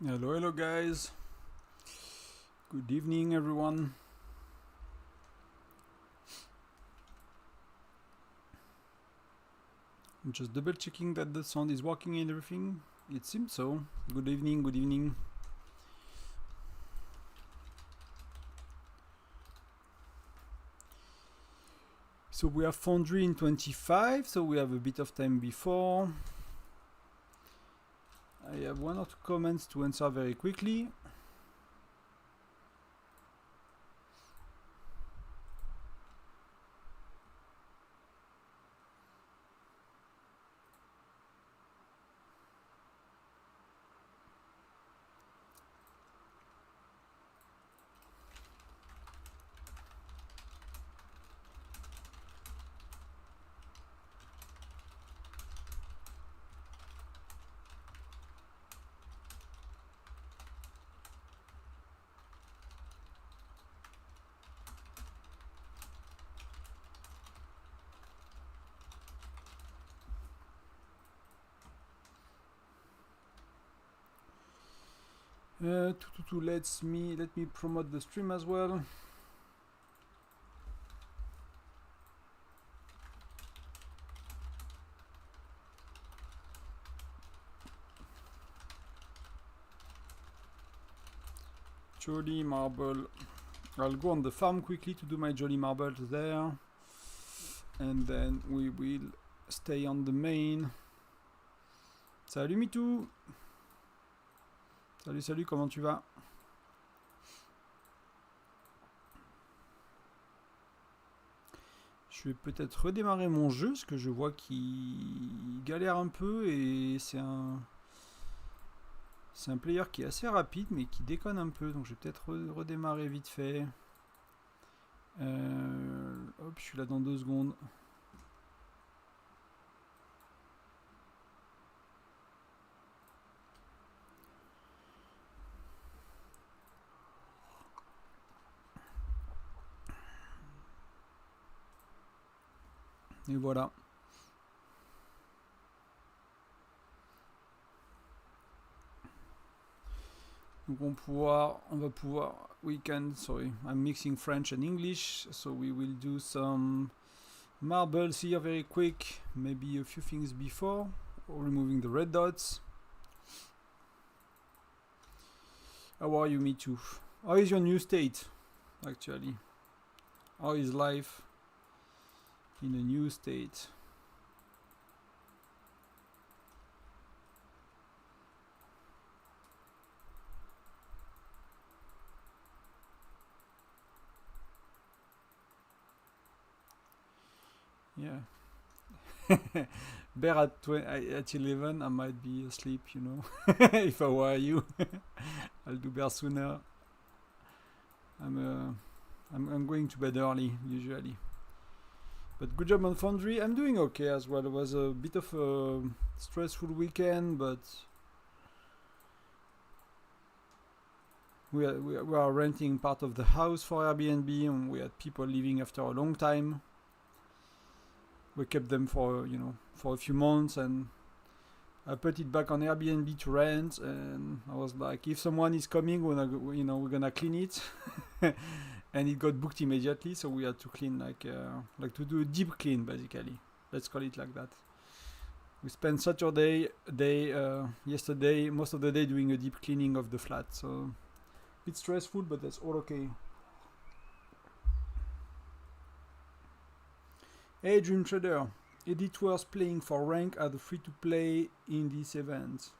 Hello, hello guys. Good evening everyone. I'm just double checking that the sound is working and everything. It seems so. Good evening, good evening. So we have Foundry in 25, so we have a bit of time before. I have one or two comments to answer very quickly. Let me promote the stream as well. Jolly marble. I'll go on the farm quickly to do my jolly marbles there, and then we will stay on the main. Salut Mitou. Salut, salut, comment tu vas? Je vais peut-être redémarrer mon jeu, parce que je vois qu'il galère un peu, et c'est un player qui est assez rapide, mais qui déconne un peu, donc je vais peut-être redémarrer vite fait. Hop, je suis là dans 2 secondes. Et voilà. Donc on va pouvoir, sorry, I'm mixing French and English, so we will do some marbles here very quick, maybe a few things before, removing the red dots. How are you, me too? How is your new state, actually? How is life in a new state? Yeah. Bear at 11, I might be asleep, you know. If I were you, I'll do bear sooner. I'm going to bed early usually. But good job on Foundry. I'm doing okay as well. It was a bit of a stressful weekend, but we are renting part of the house for Airbnb, and we had people leaving after a long time. We kept them for a few months, and I put it back on Airbnb to rent, and I was like, if someone is coming, we're gonna clean it. And it got booked immediately, so we had to clean, like to do a deep clean, basically. Let's call it like that. We spent yesterday, most of the day doing a deep cleaning of the flat, so a bit stressful, but that's all okay. Hey Dream Trader, editors playing for rank are the free-to-play in this event.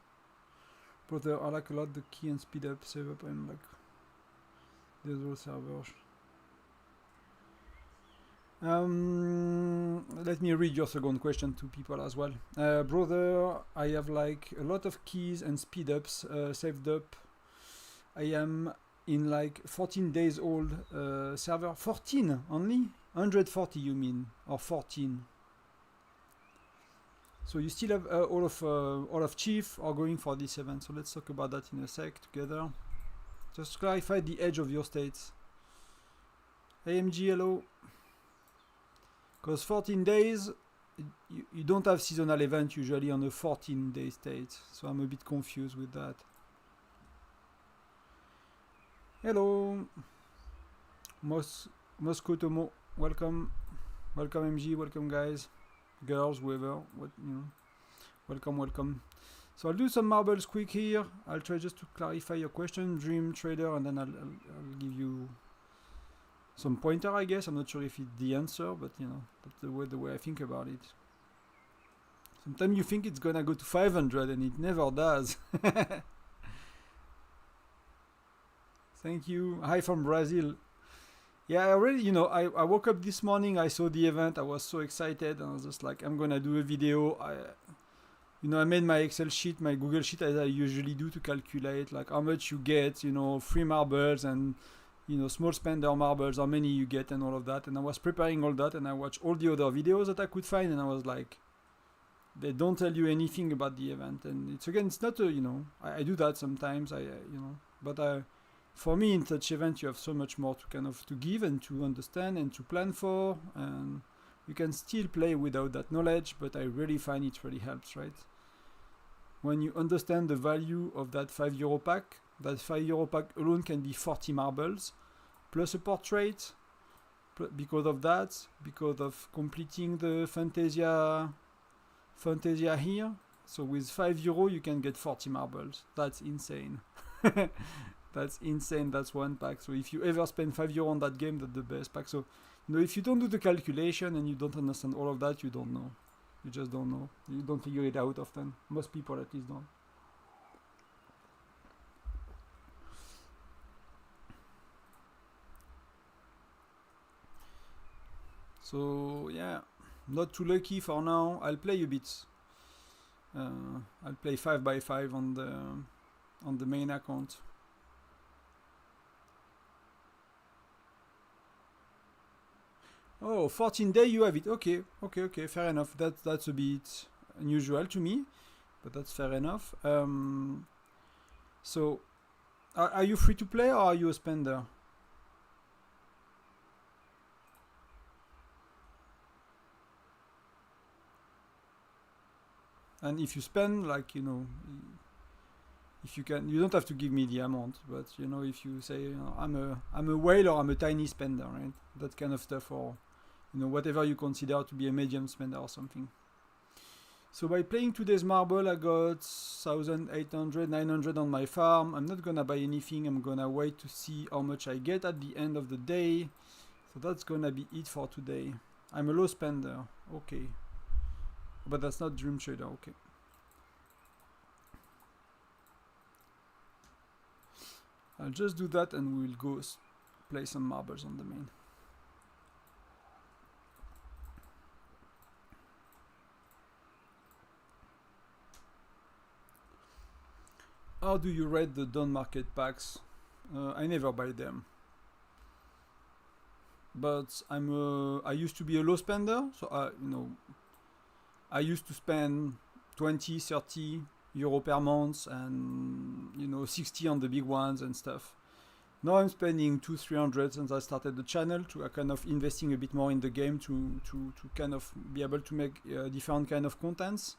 Brother, I like a lot the key and speed up, save up, and like the other servers. Let me read your second question to people as well. Brother, I have like a lot of keys and speed ups saved up. I am in like 14 days old server. 14 only? 140 you mean? Or 14? So you still have all of Chief are going for this event. So let's talk about that in a sec together. Just clarify the edge of your states. AMG, hello. Because 14 days, you don't have seasonal event usually on a 14-day state. So I'm a bit confused with that. Hello, Moscow Tomo. Welcome, MG. Welcome, guys, girls, whoever. Welcome. So I'll do some marbles quick here. I'll try just to clarify your question, Dream Trader, and then I'll give you some pointer, I guess. I'm not sure if it's the answer, but that's the way I think about it. Sometimes you think it's gonna go to 500 and it never does. Thank you. Hi from Brazil. Yeah, I already, I woke up this morning, I saw the event, I was so excited, and I was just like, I'm gonna do a video. I made my Excel sheet, my Google sheet, as I usually do, to calculate like how much you get, free marbles and small spender marbles, how many you get and all of that. And I was preparing all that, and I watched all the other videos that I could find, and I was like, they don't tell you anything about the event. And it's not I do that sometimes, but for me, in such event, you have so much more to give and to understand and to plan for, and you can still play without that knowledge, but I really find it really helps, right? When you understand the value of that €5 pack, that €5 pack alone can be 40 marbles, plus a portrait, because of completing the Fantasia here. So with €5 you can get 40 marbles. That's insane. That's insane. That's one pack. So if you ever spend €5 on that game, that's the best pack. So if you don't do the calculation and you don't understand all of that, you don't know. You just don't know. You don't figure it out often. Most people at least don't. So yeah, not too lucky for now. I'll play a bit. I'll play 5x5 on the main account. Oh, 14 days you have it. Okay, fair enough. That's a bit unusual to me, but that's fair enough. So, are you free to play or are you a spender? And if you spend, if you can, you don't have to give me the amount, but if you say I'm a whale or I'm a tiny spender, right? That kind of stuff, or whatever you consider to be a medium spender or something. So by playing today's marble, I got 1,800, 900 on my farm. I'm not gonna buy anything. I'm gonna wait to see how much I get at the end of the day. So that's gonna be it for today. I'm a low spender. Okay. But that's not Dream Trader. Okay. I'll just do that and we'll go play some marbles on the main. How do you rate the Dawn Market packs? I never buy them. But I used to be a low spender, so I used to spend 20, 30 euro per month and 60 on the big ones and stuff. Now I'm spending 200-300 since I started the channel, to kind of investing a bit more in the game to kind of be able to make different kind of contents.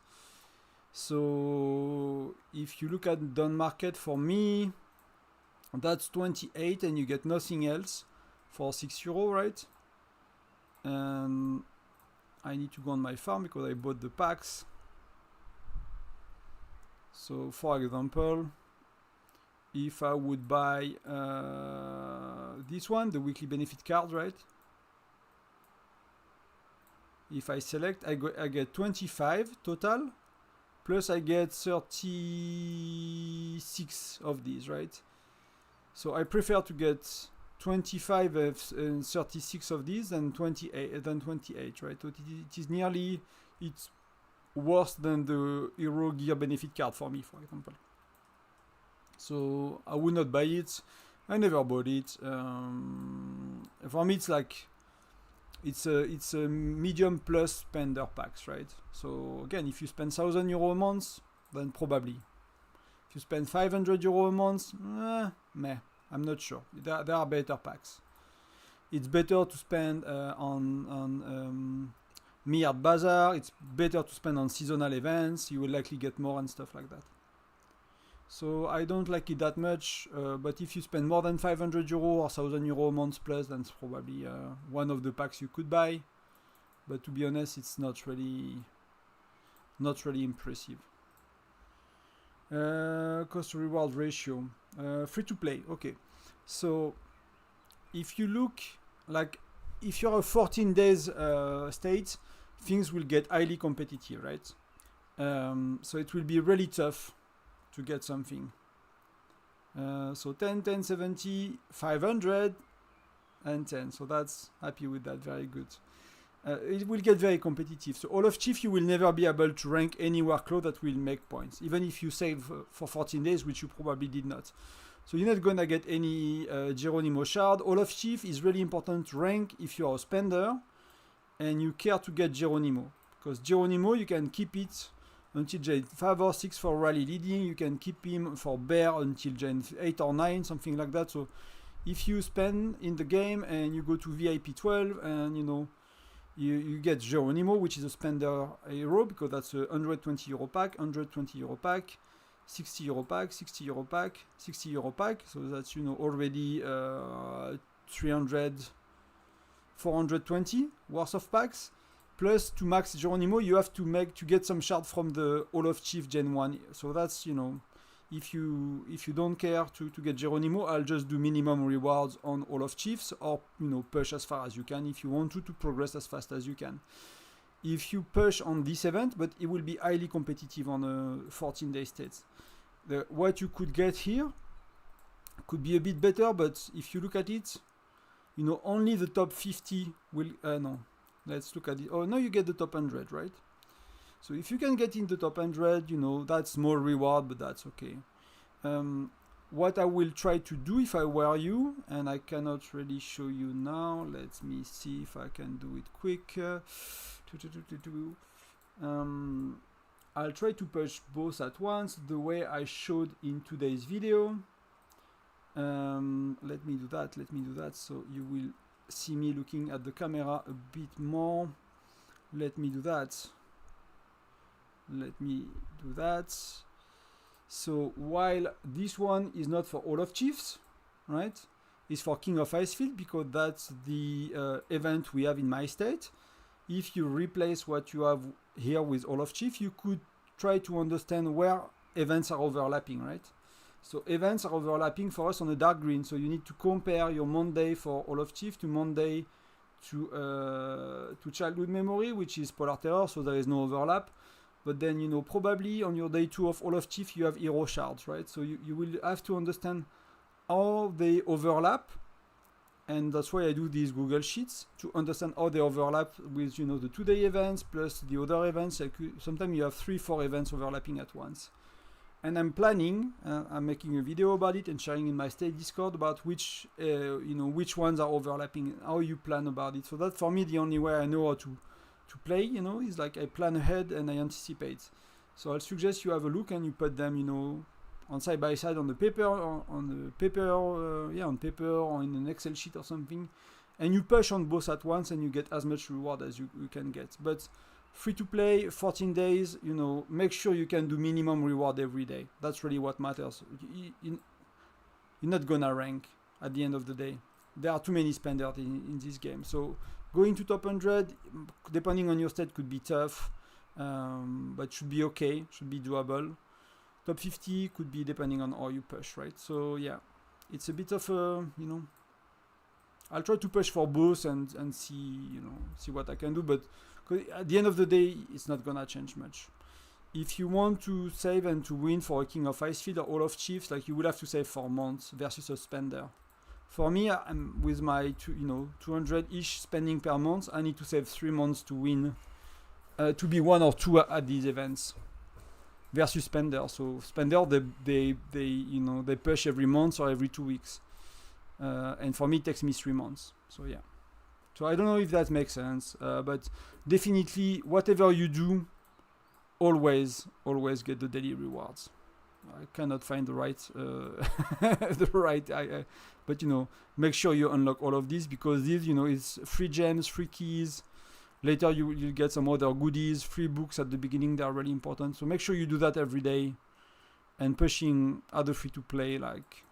So if you look at Dawn Market, for me that's 28 and you get nothing else for €6, right? And I need to go on my farm because I bought the packs. So for example, if I would buy this one, the weekly benefit card, right? If I select, I get 25 total, plus I get 36 of these, right? So I prefer to get 25 and 36 of these than 28, right? So it is nearly, it's worse than the Hero Gear benefit card for me, for example. So I would not buy it. I never bought it. For me, it's like it's a medium plus spender packs, right? So again, if you spend €1,000 a month, then probably. If you spend €500 a month, meh. I'm not sure. There are better packs. It's better to spend on Myriad Bazaar. It's better to spend on seasonal events. You will likely get more and stuff like that. So I don't like it that much, but if you spend more than 500 euro or 1000 euro a month plus, then it's probably one of the packs you could buy. But to be honest, it's not really impressive. Cost to reward ratio, free to play. Okay, so if you look, like, if you're a 14 days state, things will get highly competitive, right? So it will be really tough to get something. So 10, 10, 70, 500, and 10. So that's happy with that. Very good. It will get very competitive. So all of Chief, you will never be able to rank any workload that will make points, even if you save for 14 days, which you probably did not. So you're not gonna get any Geronimo shard. All of Chief is really important to rank if you are a spender and you care to get Geronimo, because Geronimo, you can keep it until Gen 5 or 6 for rally leading. You can keep him for bear until Gen 8 or 9, something like that. So if you spend in the game and you go to VIP 12 and you get Geronimo, which is a spender hero, because that's a 120 euro pack, 120 euro pack, 60 euro pack, 60 euro pack, 60 euro pack. So that's already 300, 420 worth of packs. Plus to max Geronimo, you have to get some shard from the Hall of Chief Gen 1. So that's, if you don't care to get Geronimo, I'll just do minimum rewards on Hall of Chiefs, or push as far as you can if you want to progress as fast as you can. If you push on this event, but it will be highly competitive on a 14-day state. What you could get here could be a bit better, but if you look at it, only the top 50 will, no. Let's look at it. Oh, now you get the top 100, right? So if you can get in the top 100, that's more reward, but that's okay. What I will try to do if I were you, and I cannot really show you now. Let me see if I can do it quick. I'll try to push both at once, the way I showed in today's video. Let me do that, so you will see me looking at the camera a bit more. Let me do that. So while this one is not for all of Chiefs, right? It's for King of Icefield, because that's the event we have in my state. If you replace what you have here with all of Chief, you could try to understand where events are overlapping, right? So events are overlapping for us on the dark green. So you need to compare your Monday for Hall of Chief to Monday to Childhood Memory, which is Polar Terror, so there is no overlap. But then, probably on your day 2 of Hall of Chief, you have hero shards, right? So you will have to understand how they overlap. And that's why I do these Google Sheets, to understand how they overlap with, the 2-day events plus the other events. Like sometimes you have 3-4 events overlapping at once. And I'm planning, I'm making a video about it and sharing in my state Discord about which ones are overlapping, how you plan about it. So that's for me the only way I know how to play, is like I plan ahead and I anticipate. So I'll suggest you have a look and you put them, on side by side on the paper, or on paper or in an Excel sheet or something, and you push on both at once and you get as much reward as you can get. But free to play, 14 days, make sure you can do minimum reward every day. That's really what matters. You're not gonna rank at the end of the day. There are too many spenders in this game. So going to top 100, depending on your state, could be tough, but should be okay, should be doable. Top 50 could be depending on how you push, right? So yeah, it's a bit of a, I'll try to push for both and see what I can do, but at the end of the day, it's not gonna change much. If you want to save and to win for a King of Icefield or Hall of Chiefs, like you will have to save 4 months versus a spender. For me, I'm with my 200-ish spending per month, I need to save 3 months to win, to be 1 or 2 at these events. Versus spender. So spender, they push every month or every 2 weeks, and for me it takes me 3 months. So yeah. So I don't know if that makes sense, but definitely whatever you do, always get the daily rewards. I cannot find the right, but make sure you unlock all of these, because these, it's free gems, free keys. Later you'll get some other goodies, free books at the beginning. They are really important. So make sure you do that every day. and pushing other free-to-play, like,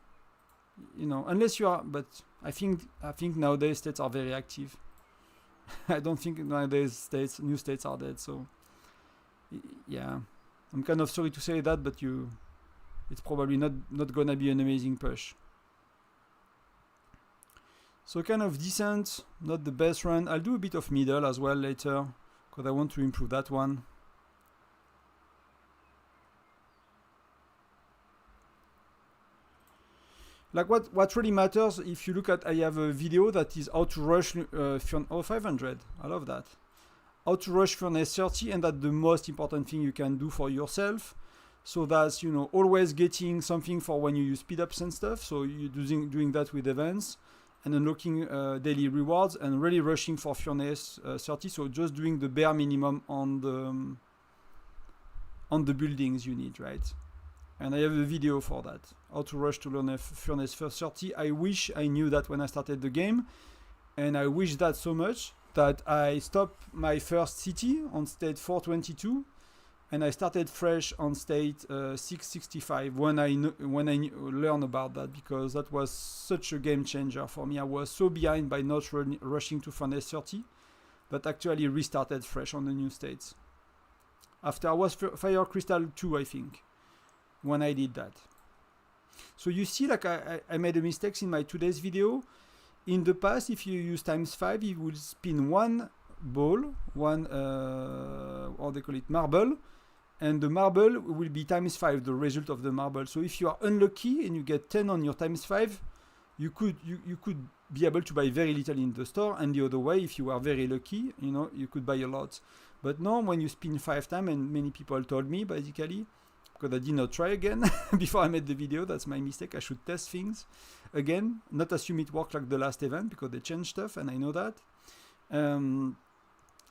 you know, unless you are, but I think nowadays states are very active. I don't think nowadays new states are dead, so yeah, I'm kind of sorry to say that, but it's probably not gonna be an amazing push. So kind of decent, not the best run. I'll do a bit of middle as well later, because I want to improve that one. Like what really matters, if you look at, I have a video that is how to rush 500. I love that. How to rush Furnace 30, and that's the most important thing you can do for yourself. So that's, you know, always getting something for when you use speed ups and stuff. So you're doing that with events and unlocking daily rewards and really rushing for Furnace 30. So just doing the bare minimum on the buildings you need, right? And I have a video for that, how to rush to learn Furnace 30. I wish I knew that when I started the game, and I wish that so much that I stopped my first city on state 422, and I started fresh on state 665 when I learned about that, because that was such a game changer for me. I was so behind by not rushing to Furnace 30 that actually restarted fresh on the new states. After I was Fire Crystal 2, I think, when I did that. So you see, like I made a mistake in my today's video. In the past, if you use ×5, it will spin one ball, or they call it marble, and the marble will be ×5, the result of the marble. So if you are unlucky and you get 10 on your ×5, you could be able to buy very little in the store, and the other way, if you are very lucky, you know, you could buy a lot. But now when you spin 5 times, and many people told me basically, because I did not try again before I made the video, that's my mistake. I should test things again, not assume it worked like the last event, because they changed stuff and I know that.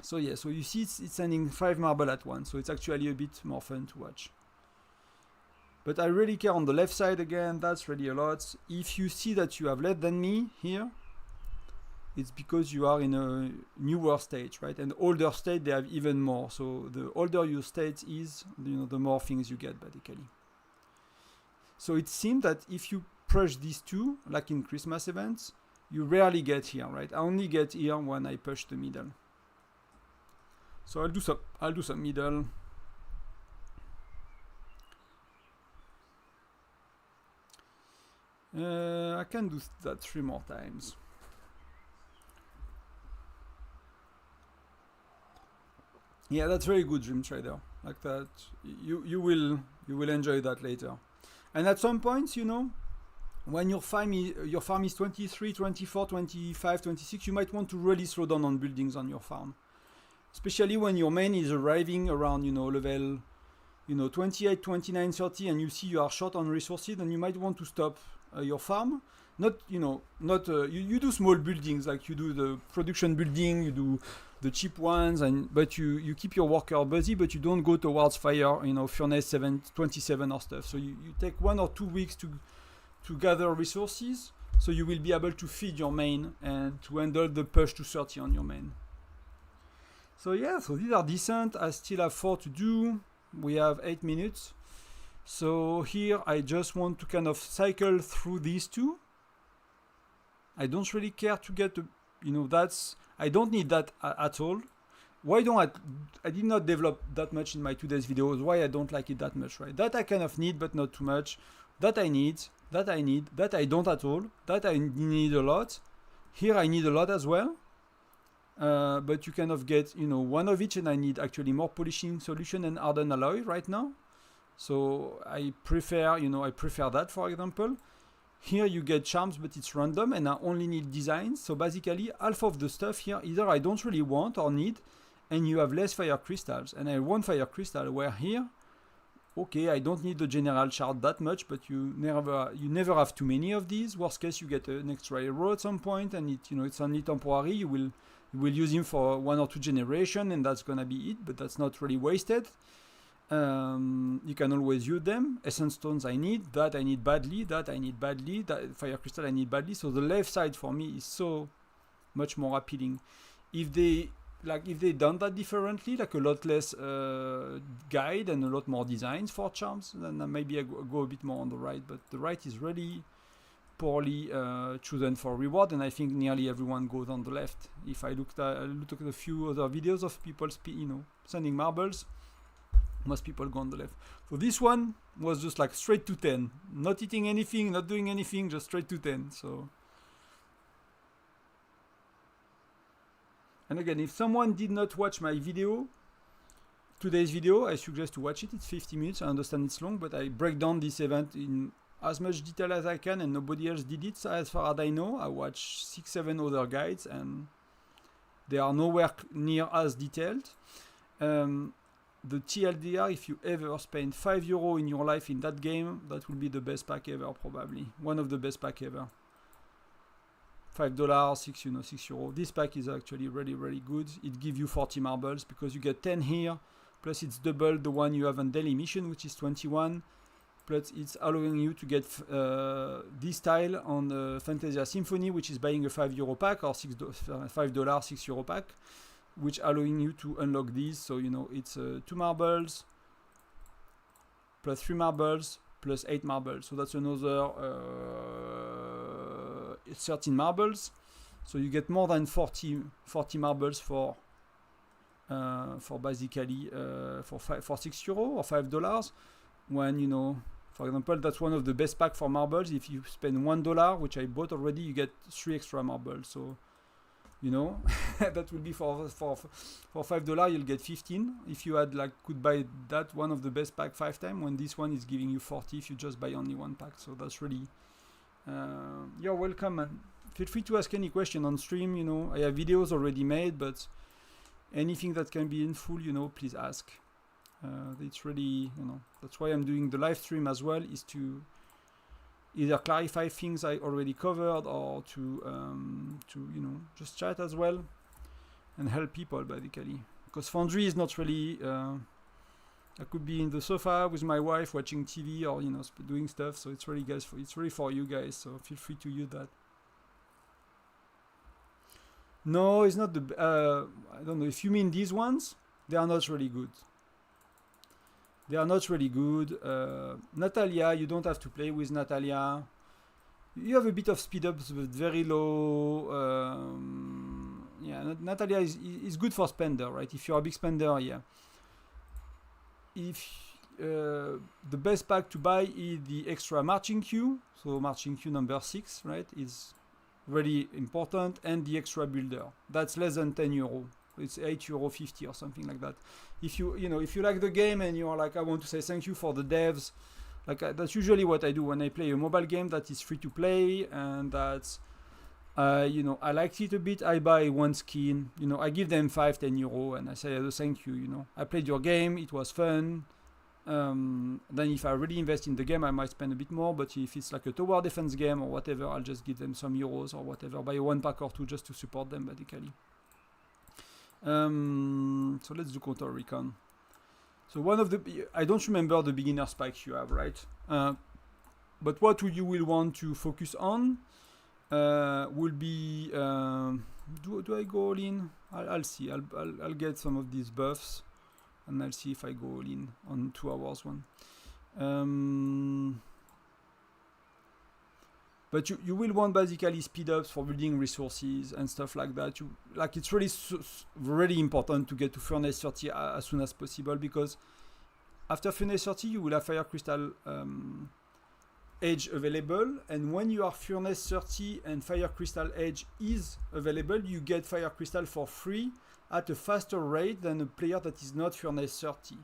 So yeah, so you see it's sending 5 marble at once, so it's actually a bit more fun to watch. But I really care on the left side again, that's really a lot. If you see that you have less than me here, it's because you are in a newer stage, right? And older state, they have even more. So the older your state is, you know, the more things you get, basically. So it seems that if you push these two, like in Christmas events, you rarely get here, right? I only get here when I push the middle. So I'll do some middle. I can do that 3 more times. Yeah, that's very good, Dream Trader. Like that, you will enjoy that later. And at some points, you know, when your farm is 23, 24, 25, 26, you might want to really slow down on buildings on your farm. Especially when your main is arriving around, you know, level, you know, 28, 29, 30, and you see you are short on resources, then you might want to stop your farm. Not, you know, you do small buildings, like you do the production building, you do the cheap ones, but you keep your worker busy, but you don't go towards fire, you know, Furnace 27 or stuff. So you take 1 or 2 weeks to gather resources, so you will be able to feed your main and to handle the push to 30 on your main. So yeah, so these are decent. I still have 4 to do. We have 8 minutes. So here I just want to kind of cycle through these two. I don't really care to get the, you know, I don't need that at all. Why don't I did not develop that much in my today's videos, why I don't like it that much, right? That I kind of need, but not too much. That I need, that I don't at all, that I need a lot. Here I need a lot as well. But you kind of get, you know, one of each, and I need actually more polishing solution and hardened alloy right now. So I prefer that, for example. Here you get charms, but it's random, and I only need designs. So basically, half of the stuff here, either I don't really want or need, and you have less fire crystals. And I want fire crystal, where here, okay, I don't need the general shard that much, but you never have too many of these. Worst case, you get an extra hero at some point, and it's only temporary. You will use him for 1 or 2 generations, and that's gonna be it. But that's not really wasted. You can always use them. Essence stones I need badly, that fire crystal I need badly. So the left side for me is so much more appealing. If they like if they done that differently, like a lot less guide and a lot more designs for charms, then maybe I go a bit more on the right. But the right is really poorly chosen for reward, and I think nearly everyone goes on the left. If I looked at a few other videos of people sending marbles, most people go on the left. So this one was just like straight to 10, not eating anything, not doing anything, just straight to 10. So, and again, if someone did not watch my video, today's video, I suggest to watch it. It's 50 minutes. I understand it's long, but I break down this event in as much detail as I can, and nobody else did it. So as far as I know, I watched 6-7 other guides, and they are nowhere near as detailed. The TLDR, if you ever spend €5 in your life in that game, that will be the best pack ever, probably. One of the best pack ever. $5, €6. This pack is actually really, really good. It gives you 40 marbles because you get 10 here, plus it's double the one you have on daily mission, which is 21. Plus it's allowing you to get this tile on Fantasia Symphony, which is buying a €5 pack or $5, €6 pack, which allowing you to unlock these. So it's 2 marbles plus 3 marbles plus 8 marbles. So that's another 13 marbles. So you get more than 40 marbles for basically for €6 or $5. When for example, that's one of the best pack for marbles. If you spend $1, which I bought already, you get 3 extra marbles. So that will be for $5 you'll get 15. If you could buy that one of the best pack 5 times, when this one is giving you 40 if you just buy only one pack. So that's really you're welcome, and feel free to ask any question on stream. I have videos already made, but anything that can be in full, please ask. It's really, that's why I'm doing the live stream as well, is to either clarify things I already covered, or to just chat as well and help people basically. Because Foundry is not really, I could be in the sofa with my wife watching TV or doing stuff. So it's really it's really for you guys. So feel free to use that. No, it's not I don't know if you mean these ones. They are not really good. They are not really good. Natalia, you don't have to play with Natalia. You have a bit of speed ups, but very low. Natalia is good for spender, right? If you're a big spender, yeah. If the best pack to buy is the extra marching queue, so marching queue number 6, right, is really important, and the extra builder. That's less than €10. It's €8.50 or something like that. If you like the game and you're like, I want to say thank you for the devs, that's usually what I do when I play a mobile game that is free to play, and that's I liked it a bit. I buy one skin, I give them €5-10, and I say thank you. I played your game, it was fun. Then if I really invest in the game, I might spend a bit more. But if it's like a tower defense game or whatever, I'll just give them some euros or whatever, buy one pack or two just to support them basically. So let's do counter recon. So I don't remember the beginner spikes you have, right? But what you will want to focus on will be do I go all in? I'll see. I'll get some of these buffs, and I'll see if I go all in on 2 hours one. But you will want basically speed ups for building resources and stuff like that. It's really really important to get to Furnace 30 as soon as possible, because after Furnace 30 you will have Fire Crystal Edge available, and when you are Furnace 30 and Fire Crystal Edge is available, you get Fire Crystal for free at a faster rate than a player that is not Furnace 30.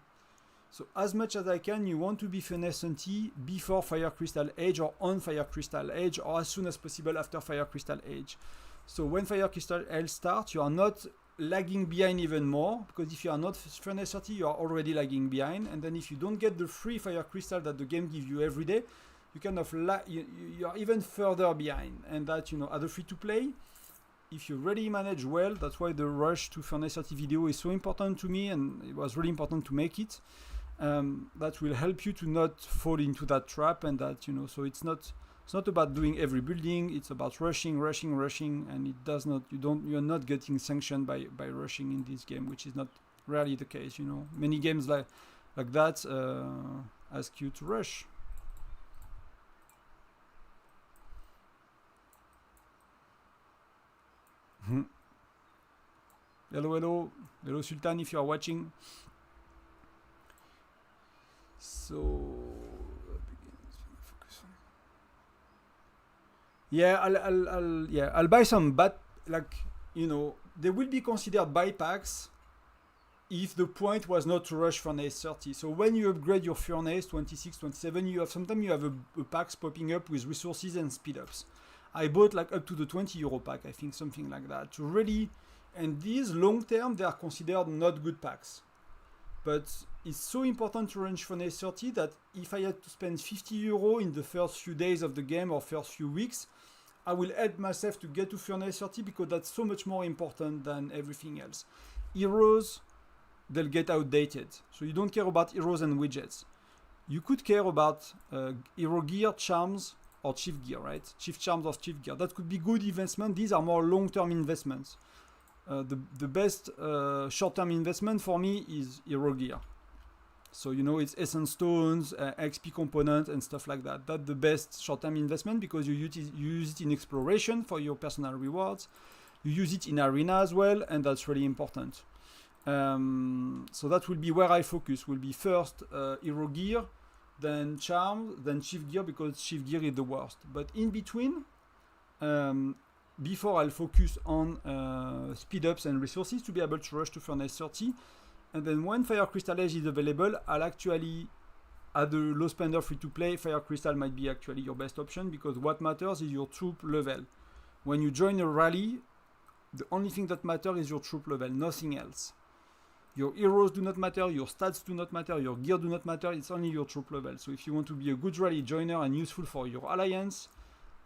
So as much as I can, you want to be Furnace 30 before Fire Crystal Edge, or on Fire Crystal Edge, or as soon as possible after Fire Crystal Edge. So when Fire Crystal Edge starts, you are not lagging behind even more, because if you are not Furnace 30, you are already lagging behind. And then if you don't get the free Fire Crystal that the game gives you every day, you kind of you are even further behind. And that, as a free-to-play, if you really manage well, that's why the rush to Furnace 30 video is so important to me, and it was really important to make it. That will help you to not fall into that trap, and that, so it's not It's not about doing every building. It's about rushing, and it does not. You're not getting sanctioned by rushing in this game, which is not rarely the case. You know, many games like that ask you to rush. Hello Sultan, if you are watching. So yeah, I'll buy some, but like, you know, they will be considered buy packs if the point was not to rush Furnace 30. So when you upgrade your Furnace 26, 27, sometimes you have a packs popping up with resources and speed ups. I bought like up to the €20 pack, I think, something like that, to really, and these long term they are considered not good packs. But it's so important to range Furnace 30 that if I had to spend €50 in the first few days of the game or first few weeks, I will add myself to get to Furnace 30 because that's so much more important than everything else. Heroes, they'll get outdated. So you don't care about heroes and widgets. You could care about hero gear, charms, or chief gear, right? Chief charms or chief gear. That could be good investment. These are more long-term investments. The best short-term investment for me is hero gear. So, you know, it's essence stones, XP component, and stuff like that. That's the best short-term investment because you use it in exploration for your personal rewards. You use it in arena as well, and that's really important. So that will be where I focus. Will be first hero gear, then charm, then chief gear, because chief gear is the worst. But in between, before I'll focus on speed ups and resources to be able to rush to Furnace 30. And then when Fire Crystal Edge is available, I'll actually, at the low spender free to play, Fire Crystal might be actually your best option because what matters is your troop level. When you join a rally, the only thing that matters is your troop level, nothing else. Your heroes do not matter, your stats do not matter, your gear do not matter, it's only your troop level. So if you want to be a good rally joiner and useful for your alliance,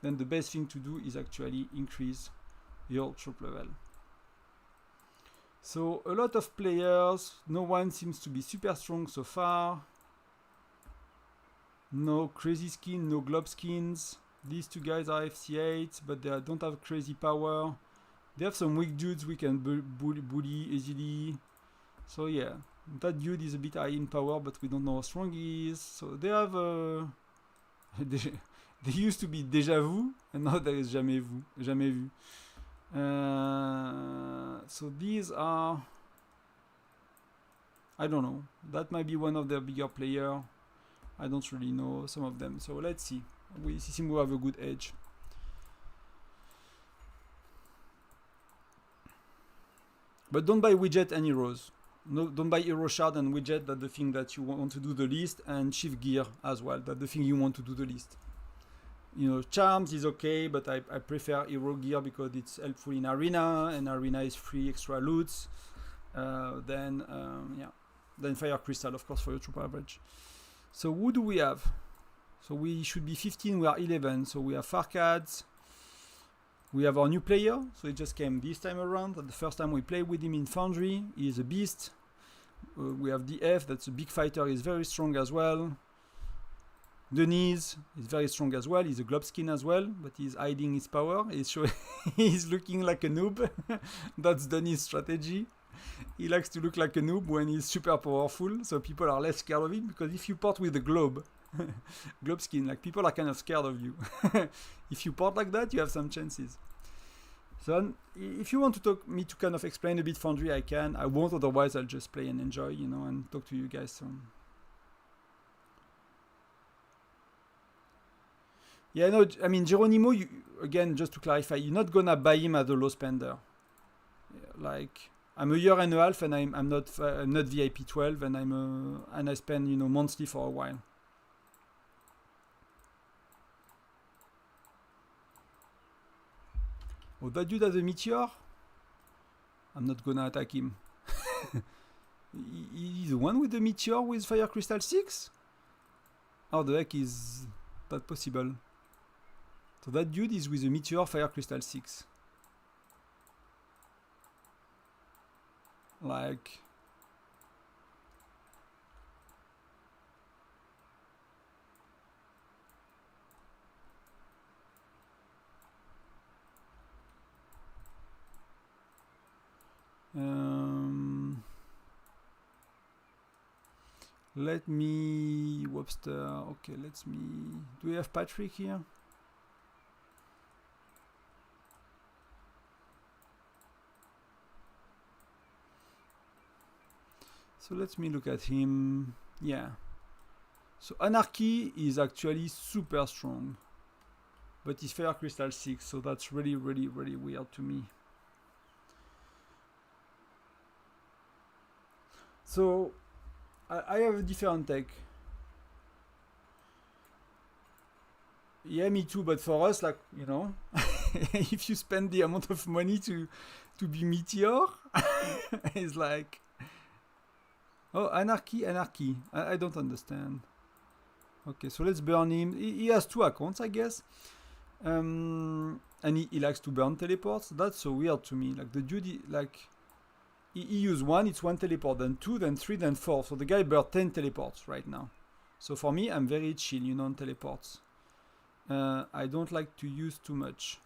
then the best thing to do is actually increase your troop level. So a lot of players, no one seems to be super strong so far. No crazy skin, no glob skins. These two guys are FC8, but they don't have crazy power. They have some weak dudes we can bully easily. So yeah, that dude is a bit high in power, but we don't know how strong he is. So they have they used to be déjà vu, and now there is jamais vu. So these are, I don't know, that might be one of their bigger player. I don't really know some of them. So let's see. We seem to have a good edge. But don't buy widget and heroes. No, don't buy hero shard and widget. That's the thing that you want to do the least, and chief gear as well. That's the thing you want to do the least. You know, charms is okay, but I prefer hero gear because it's helpful in arena, and arena is free extra loots. Then fire crystal, of course, for your troop average. So who do we have? So we should be 15. We are 11. So we have Farcads. We have our new player. So it just came this time around. The first time we played with him in Foundry, he is a beast. We have DF. That's a big fighter. He's very strong as well. Denise is very strong as well. He's a glob skin as well, but he's hiding his power. He's looking like a noob. That's Denise's strategy. He likes to look like a noob when he's super powerful, so people are less scared of him, because if you port with the globe skin, like, people are kind of scared of you. If you port like that, you have some chances. So if you want to me to kind of explain a bit Foundry, I can. I won't, otherwise I'll just play and enjoy, you know, and talk to you guys. So. Yeah, no, I mean, Geronimo, again, just to clarify, you're not gonna buy him as a low spender. Like, I'm a year and a half, and I'm not VIP 12, and I spend, you know, monthly for a while. Oh, that dude has a meteor? I'm not gonna attack him. He's the one with the meteor with Fire Crystal 6? How the heck is that possible? So that dude is with a meteor Fire Crystal 6. Like... Let me Webster. Okay, let's me. Do we have Patrick here? So let me look at him. Yeah. So Anarchy is actually super strong, but he's Fire Crystal 6, so that's really, really, really weird to me. So I have a different take. Yeah, me too, but for us, like, you know, if you spend the amount of money to be Meteor, it's like, oh, Anarchy. I don't understand. Okay, so let's burn him. He has 2 accounts, I guess. And he likes to burn teleports. That's so weird to me. Like, the dude, like, he used 1, it's 1 teleport, then 2, then 3, then 4. So the guy burned 10 teleports right now. So for me, I'm very chill, you know, on teleports. I don't like to use too much.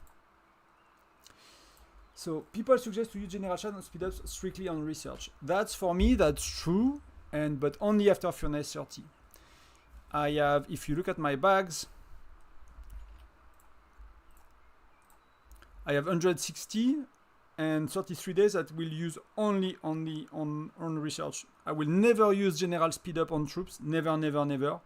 So people suggest to use general chat and speedups strictly on research. That's for me, that's true, but only after Furnace 30. I have, if you look at my bags, I have 160 and 33 days that will use only on research. I will never use general speedup on troops, never.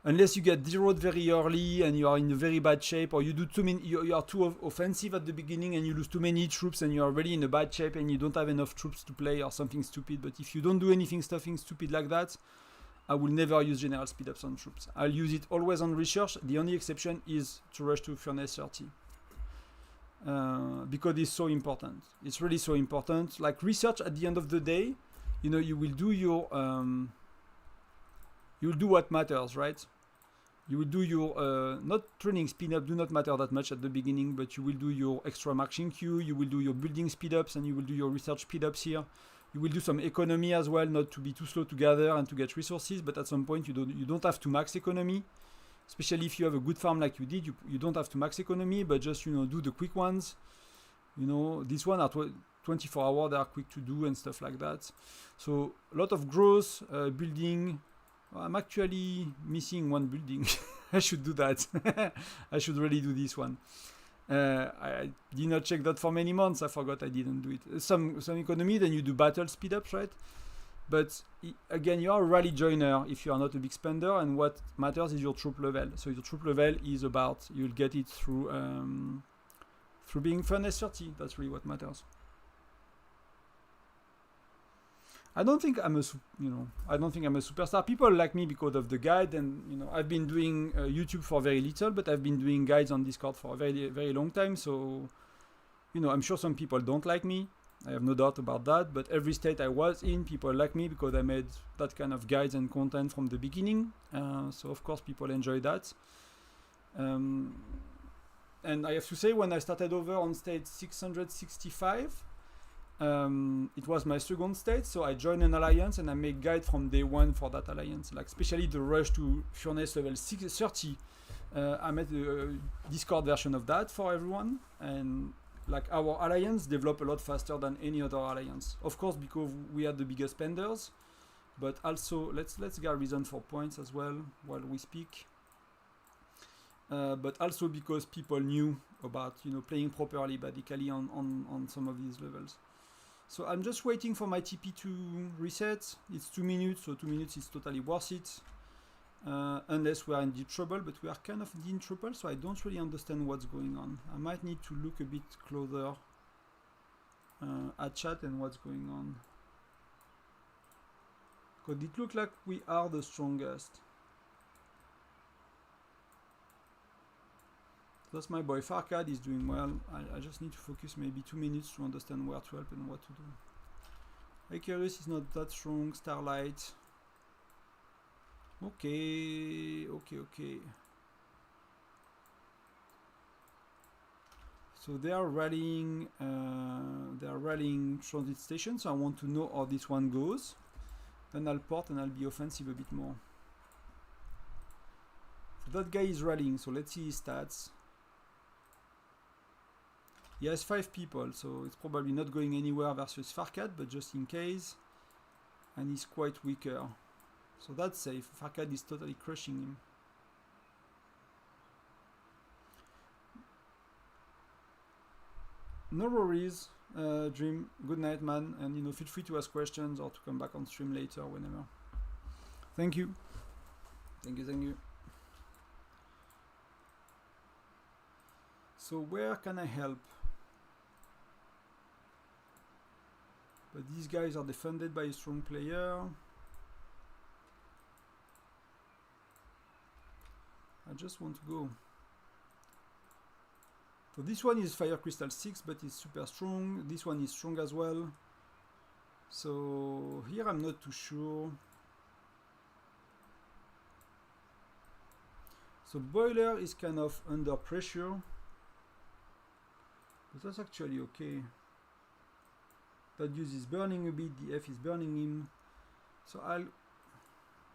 Unless you get zeroed very early and you are in a very bad shape, or you do too many, you are too offensive at the beginning and you lose too many troops and you are already in a bad shape and you don't have enough troops to play or something stupid. But if you don't do anything stupid like that, I will never use general speedups on troops. I'll use it always on research. The only exception is to rush to Furnace 30. Because it's so important. It's really so important. Like research at the end of the day, you know, you will do your you'll do what matters, right? You will do your not training speed up do not matter that much at the beginning, but you will do your extra marching queue, you will do your building speed ups, and you will do your research speed ups here. You will do some economy as well, not to be too slow to gather and to get resources, but at some point you don't have to max economy. Especially if you have a good farm like you did, you don't have to max economy, but just, you know, do the quick ones. You know, this one are 24 hours, they are quick to do and stuff like that. So a lot of growth, building. I'm actually missing 1 building. I should do that. I should really do this one. I did not check that for many months. I forgot I didn't do it. Some economy, then you do battle speed ups, right? But again, you are a rally joiner if you are not a big spender, and what matters is your troop level. So your troop level is about, you'll get it through being Furnace 30. That's really what matters. I don't think I'm a superstar. People like me because of the guide, and you know, I've been doing YouTube for very little, but I've been doing guides on Discord for a very, very long time. So, you know, I'm sure some people don't like me. I have no doubt about that. But every state I was in, people like me because I made that kind of guides and content from the beginning. So of course, people enjoy that. And I have to say, when I started over on state 665. It was my second state, so I joined an alliance and I made guide from day 1 for that alliance. Like especially the rush to Furnace level 30, I made a Discord version of that for everyone, and like our alliance developed a lot faster than any other alliance. Of course, because we had the biggest spenders, but also let's get reason for points as well while we speak. But also because people knew about, you know, playing properly, basically on some of these levels. So I'm just waiting for my TP to reset. It's 2 minutes, so 2 minutes is totally worth it. Unless we are in deep trouble, but we are kind of in trouble, so I don't really understand what's going on. I might need to look a bit closer at chat and what's going on. Because it looks like we are the strongest. That's my boy Farcad, is doing well. I just need to focus maybe 2 minutes to understand where to help and what to do. Icarus is not that strong. Starlight. Okay. So they are rallying transit stations. So I want to know how this one goes. Then I'll port and I'll be offensive a bit more. So that guy is rallying, so let's see his stats. He has 5 people, so it's probably not going anywhere versus Farcad, but just in case. And he's quite weaker. So that's safe. Farkad is totally crushing him. No worries, Dream. Good night, man. And you know, feel free to ask questions or to come back on stream later, whenever. Thank you. Thank you, thank you. So where can I help? But these guys are defended by a strong player. I just want to go. So this one is Fire Crystal 6, but it's super strong. This one is strong as well. So here I'm not too sure. So Boiler is kind of under pressure. But that's actually okay. That use is burning a bit, the F is burning him. So I'll...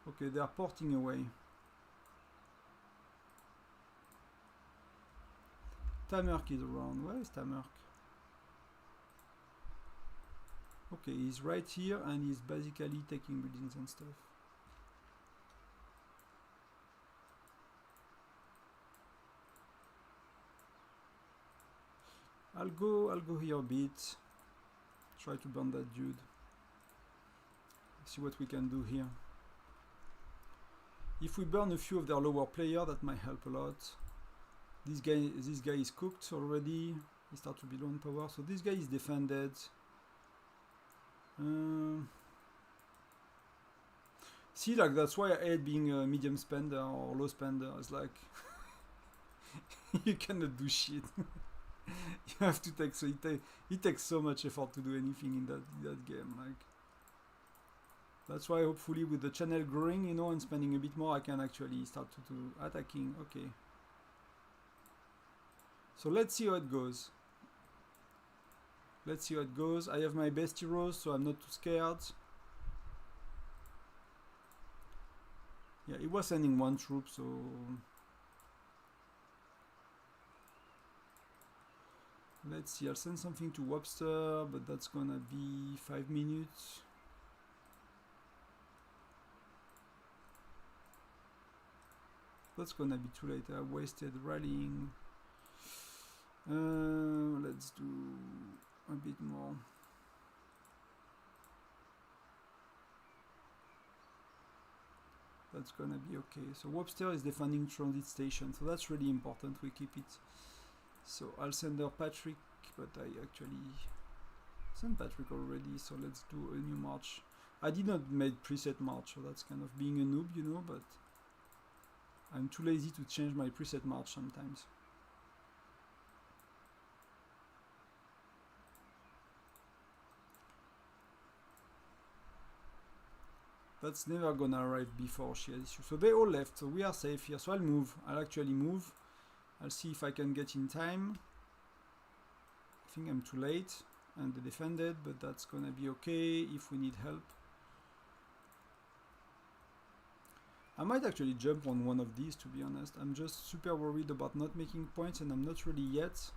Okay, they are porting away. Tamerk is around. Where is Tamerk? Okay, he's right here and he's basically taking buildings and stuff. I'll go here a bit. Try to burn that dude. See what we can do here. If we burn a few of their lower player, that might help a lot. This guy is cooked already. He starts to be low on power. So this guy is defended. See, like that's why I hate being a medium spender or low spender. It's like you cannot do shit. You have to take, so it takes so much effort to do anything in that game. Like that's why hopefully with the channel growing, you know, and spending a bit more, I can actually start to do attacking. Okay. So let's see how it goes. Let's see how it goes. I have my best heroes, so I'm not too scared. Yeah, he was sending one troop, so... Let's see, I'll send something to Webster, but that's gonna be 5 minutes. That's gonna be too late. I wasted rallying. Let's do a bit more. That's gonna be okay. So Webster is defending transit station, so that's really important. We keep it. So I'll send her Patrick, but I actually sent Patrick already. So let's do a new march. I did not make preset march, so that's kind of being a noob, you know. But I'm too lazy to change my preset march sometimes. That's never gonna arrive before she has issues. So they all left, so we are safe here. So I'll move. I'll actually move. I'll see if I can get in time. I think I'm too late and they defended, but that's gonna be okay if we need help. I might actually jump on one of these, to be honest. I'm just super worried about not making points, and I'm not ready yet.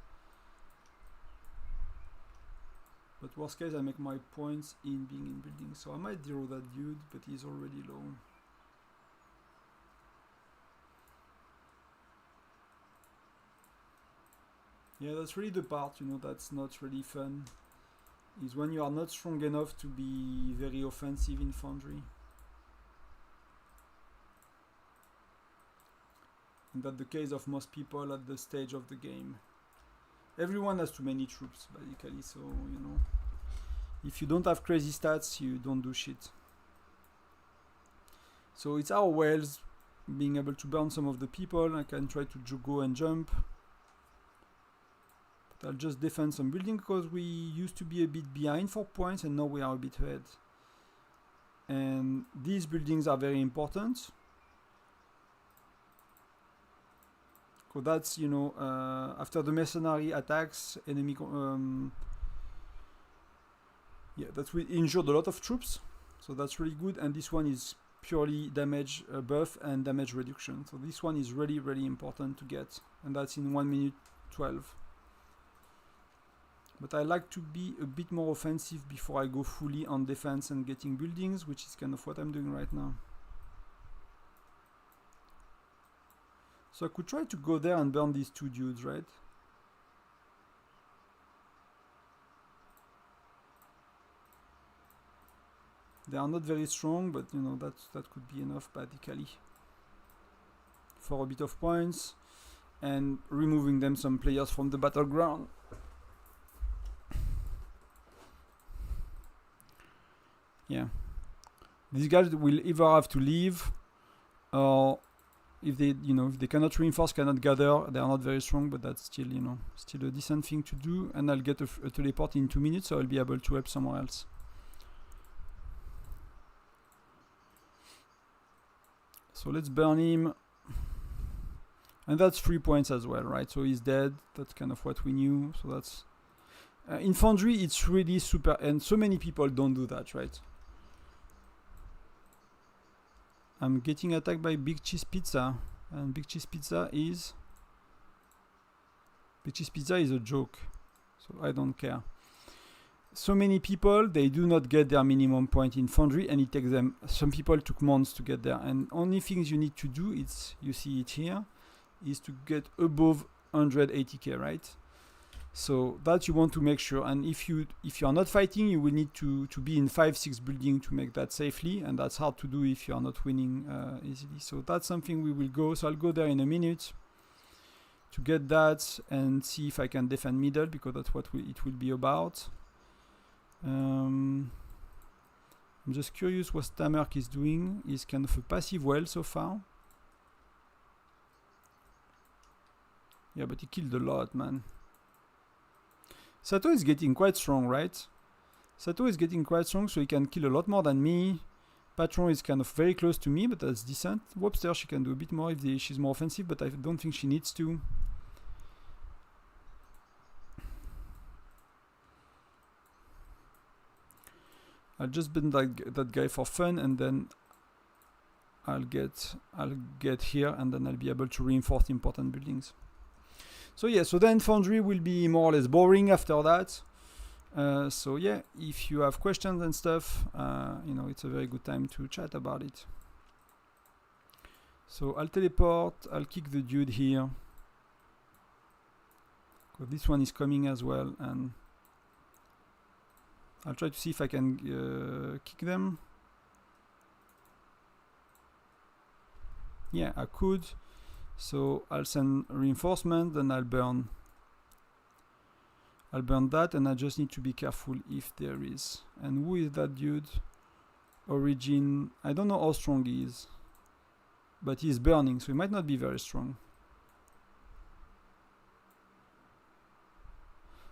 But worst case, I make my points in being in building. So I might zero that dude, but he's already low. Yeah, that's really the part, you know, that's not really fun. Is when you are not strong enough to be very offensive in Foundry. And that's the case of most people at the stage of the game. Everyone has too many troops, basically, so, you know. If you don't have crazy stats, you don't do shit. So it's our Wales being able to burn some of the people. I can try to go and jump. But I'll just defend some building because we used to be a bit behind for points and now we are a bit ahead. And these buildings are very important. So that's, you know, after the mercenary attacks, enemy... yeah, that we injured a lot of troops. So that's really good. And this one is purely damage buff and damage reduction. So this one is really, really important to get. And that's in 1 minute 12. But I like to be a bit more offensive before I go fully on defense and getting buildings, which is kind of what I'm doing right now. So I could try to go there and burn these two dudes, right? They are not very strong, but you know that could be enough basically for a bit of points and removing them some players from the battleground. Yeah, these guys will either have to leave, or if they cannot reinforce, cannot gather, they are not very strong, but that's still still a decent thing to do. And I'll get a teleport in 2 minutes, so I'll be able to help somewhere else. So let's burn him. And that's 3 points as well, right? So he's dead. That's kind of what we knew. So that's... in Foundry, it's really super... And so many people don't do that, right? I'm getting attacked by Big Cheese Pizza. And Big Cheese Pizza is... Big Cheese Pizza is a joke. So I don't care. So many people, they do not get their minimum point in Foundry, and it takes them... Some people took months to get there. And only things you need to do, it's... You see it here, is to get above 180k, right? So that you want to make sure. And if you are not fighting, you will need to be in 5-6 building to make that safely, and that's hard to do if you are not winning easily. So that's something we will go. So I'll go there in a minute to get that and see if I can defend middle, because that's what it will be about. I'm just curious what Tamerk is doing. He's kind of a passive well so far. Yeah, but he killed a lot, man. Sato is getting quite strong, right? Sato is getting quite strong, so he can kill a lot more than me. Patron is kind of very close to me, but that's decent. Wobster, she can do a bit more if she's more offensive, but I don't think she needs to. I'll just bend that guy for fun, and then I'll get here, and then I'll be able to reinforce important buildings. So yeah, so then Foundry will be more or less boring after that. So yeah, if you have questions and stuff, it's a very good time to chat about it. So I'll teleport, I'll kick the dude here. This one is coming as well, and I'll try to see if I can kick them. Yeah, I could. So I'll send reinforcement, then I'll burn that, and I just need to be careful if there is. And who is that dude? Origin. I don't know how strong he is, but he's burning, so he might not be very strong.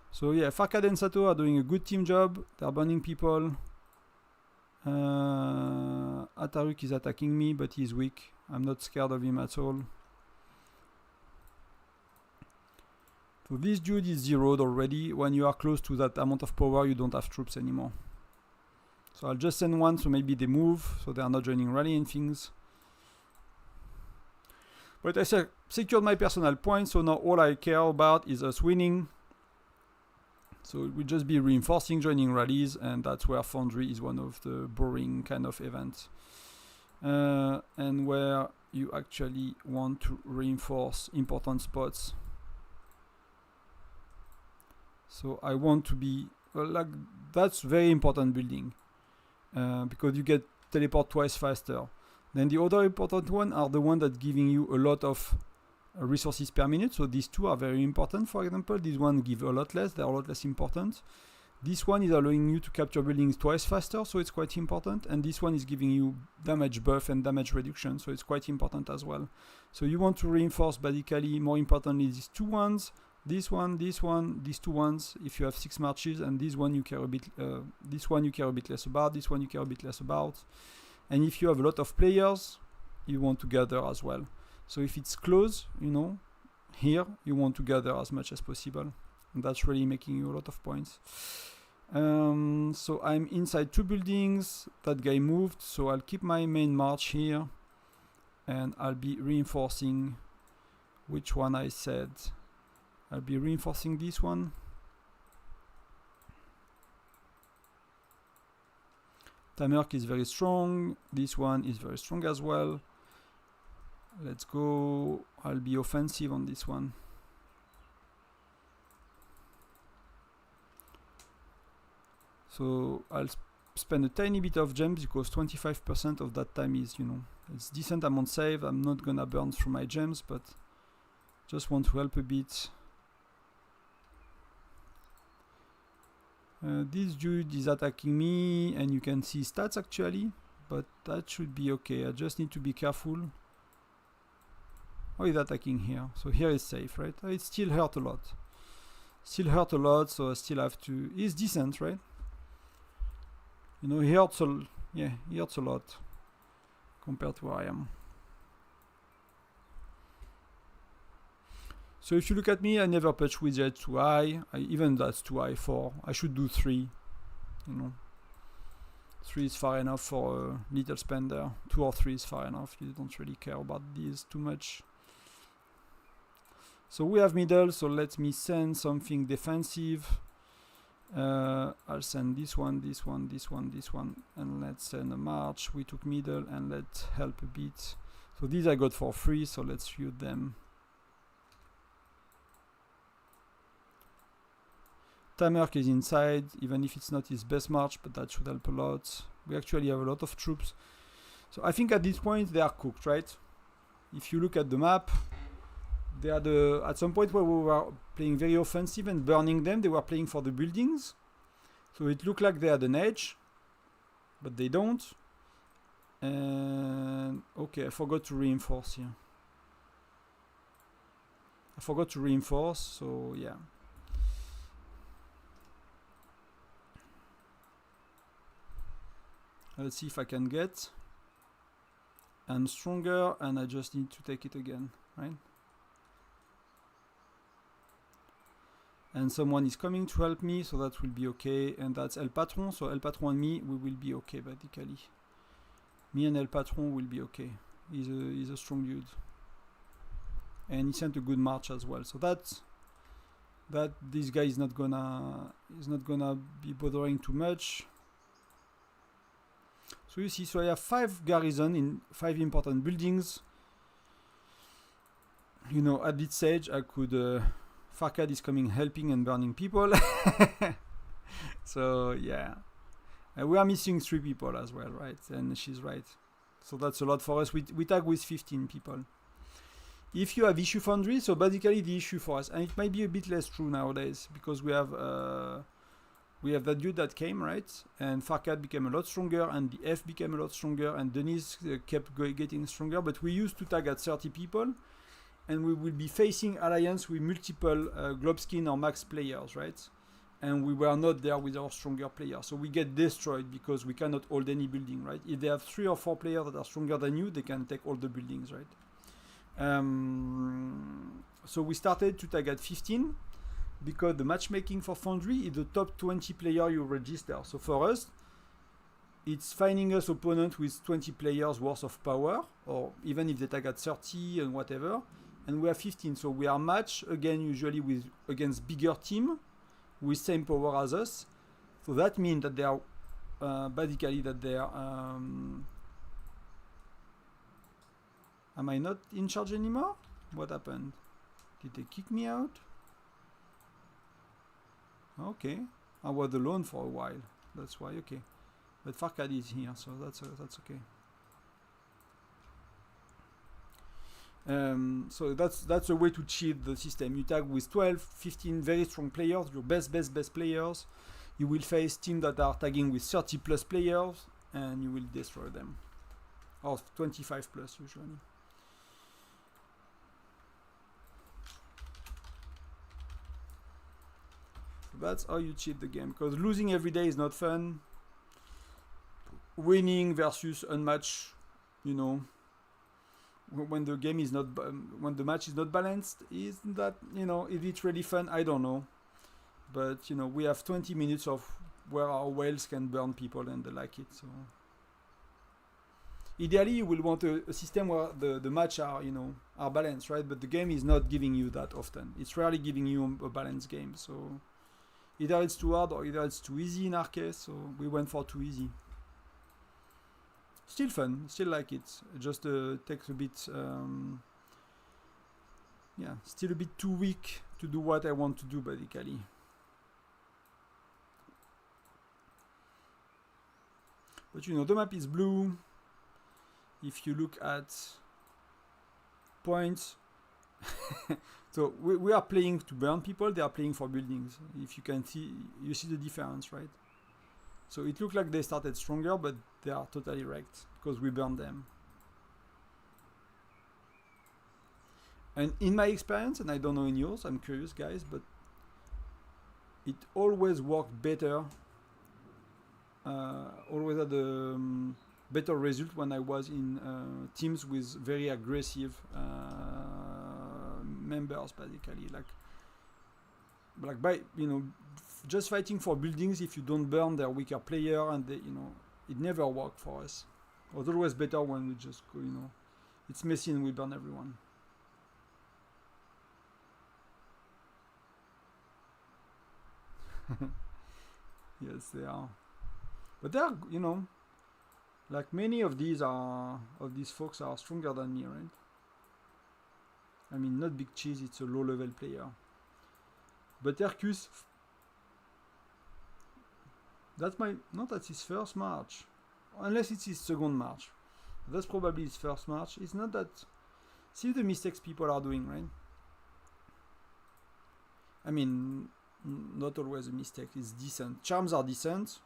So yeah, Farkad and Sato are doing a good team job. They're burning people. Ataruk is attacking me, but he's weak. I'm not scared of him at all. So this dude is zeroed already. When you are close to that amount of power, you don't have troops anymore. So I'll just send one, so maybe they move, so they are not joining rally and things. But I secured my personal points, so now all I care about is us winning. So it will just be reinforcing, joining rallies, and that's where Foundry is one of the boring kind of events. And where you actually want to reinforce important spots. So I want to be that's very important building, because you get teleport twice faster. Then the other important one are the one that giving you a lot of resources per minute. So these two are very important. For example, this one give a lot less. They are a lot less important. This one is allowing you to capture buildings twice faster, so it's quite important. And this one is giving you damage buff and damage reduction, so it's quite important as well. So you want to reinforce basically, more importantly, these two ones. This one, these two ones, if you have 6 marches, and this one you care a bit less about, this one you care a bit less about. And if you have a lot of players, you want to gather as well. So if it's close, here, you want to gather as much as possible. And that's really making you a lot of points. So I'm inside 2 buildings. That guy moved, so I'll keep my main march here. And I'll be reinforcing which one I said. I'll be reinforcing this one. Tamerk is very strong. This one is very strong as well. Let's go. I'll be offensive on this one. So I'll spend a tiny bit of gems because 25% of that time is, you know, it's decent amount saved. I'm not gonna burn through my gems, but just want to help a bit. This dude is attacking me, and you can see stats actually, but that should be okay. I just need to be careful. Oh, he's attacking here, so here is safe, right? It still hurt a lot. Still hurt a lot, so I still have to. He's decent, right? You know, he hurts a, yeah, he hurts a lot compared to where I am. So if you look at me, I never patch widget too high. Even that's too high. 4. I should do 3. You know, 3 is far enough for a little spender. 2 or 3 is far enough. You don't really care about these too much. So we have middle. So let me send something defensive. I'll send this one, this one, this one, this one, and let's send a march. We took middle, and let's help a bit. So these I got for free. So let's shoot them. Tamerk is inside, even if it's not his best march, but that should help a lot. We actually have a lot of troops. So I think at this point they are cooked, right? If you look at the map, they are at some point where we were playing very offensive and burning them, they were playing for the buildings. So it looked like they had an edge, but they don't. And okay, I forgot to reinforce here. I forgot to reinforce, so yeah. Let's see if I can get. I'm stronger, and I just need to take it again, right? And someone is coming to help me, so that will be okay. And that's El Patron, so El Patron and me, we will be okay, basically. Me and El Patron will be okay. He's a strong dude. And he sent a good march as well. So that this guy is not gonna be bothering too much. So you see, so I have 5 garrison in 5 important buildings. You know, at this stage I could Farkad is coming helping and burning people. So yeah, we are missing 3 people as well, right? And she's right. So that's a lot for us. We tag with 15 people. If you have issue Foundry, so basically the issue for us, and it might be a bit less true nowadays because we have that dude that came, right? And Farkad became a lot stronger, and the F became a lot stronger, and Denise kept getting stronger. But we used to tag at 30 people, and we will be facing alliance with multiple Globskin or Max players, right? And we were not there with our stronger players. So we get destroyed because we cannot hold any building, right? If they have 3 or 4 players that are stronger than you, they can take all the buildings, right? So we started to tag at 15 because the matchmaking for Foundry is the top 20 player you register. So for us, it's finding us opponent with 20 players worth of power, or even if they tag at 30 and whatever, and we have 15. So we are matched again usually against bigger team with same power as us. So that means that they are basically that they are. Am I not in charge anymore? What happened? Did they kick me out? Okay, I was alone for a while. That's why. Okay, but Farkad is here, so that's okay. So that's a way to cheat the system. You tag with 12, 15 very strong players, your best players. You will face teams that are tagging with 30 plus players, and you will destroy them. Or 25 plus usually. That's how you cheat the game, because losing every day is not fun. Winning versus unmatched, you know, when the game is not, when the match is not balanced, isn't that, you know, is it really fun? I don't know. But, you know, we have 20 minutes of where our whales can burn people and they like it. So ideally, you will want a system where the match are, you know, are balanced, right? But the game is not giving you that often. It's rarely giving you a balanced game. So either it's too hard or either it's too easy in our case. So we went for too easy. Still fun, still like it. Just takes a bit, yeah, still a bit too weak to do what I want to do basically. But you know, the map is blue. If you look at points, so we are playing to burn people, they are playing for buildings. If you can see, you see the difference, right? So it looks like they started stronger, but they are totally wrecked because we burned them. And in my experience, and I don't know in yours, I'm curious guys, but it always worked better, always had a better result when I was in teams with very aggressive members basically, like by, you know, just fighting for buildings. If you don't burn their weaker player, and they, you know, it never worked for us. It was always better when we just go, you know, it's messy and we burn everyone. Yes, they are, but they are, you know, like many of these folks are stronger than me, right? I mean, not Big Cheese, it's a low level player. But Hercus, that's his first march. Unless it's his second march. That's probably his first march. It's not that... See the mistakes people are doing, right? I mean, not always a mistake, it's decent. Charms are decent,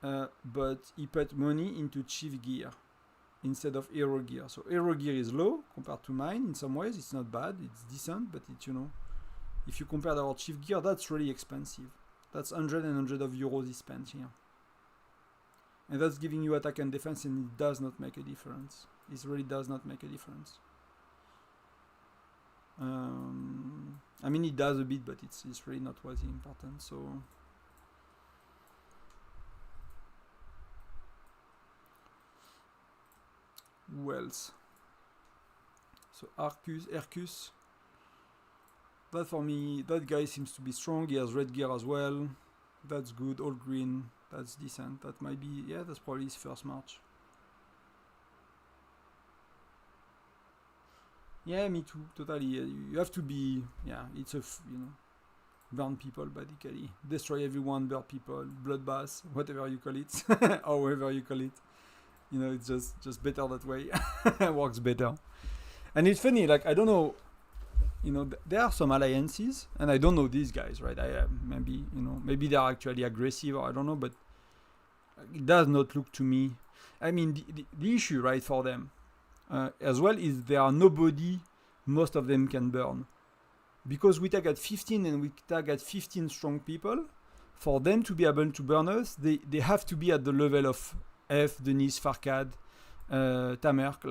but he put money into chief gear instead of hero gear. So hero gear is low compared to mine. In some ways it's not bad, it's decent, but it's, you know, if you compare our chief gear, that's really expensive. That's 100 and 100 of euros he spent here. And that's giving you attack and defense, and it does not make a difference. It really does not make a difference. I mean, it does a bit, but it's really not what's important. So who else? So Hercus. That for me, that guy seems to be strong. He has red gear as well. That's good. All green. That's decent. That might be, yeah, that's probably his first march. Yeah, me too. Totally. You have to be, yeah, it's a, you know, burn people basically. Destroy everyone, burn people, bloodbath, whatever you call it, however you call it. You know, it's just better that way. Works better. And it's funny, like, I don't know, you know, there are some alliances, and I don't know these guys, right? Maybe, you know, maybe they are actually aggressive, or I don't know, but it does not look to me. I mean, the issue, right, for them as well is there are nobody most of them can burn. Because we target 15 and we target 15 strong people, for them to be able to burn us, they have to be at the level of F, Denis, Farkad, Tamerk,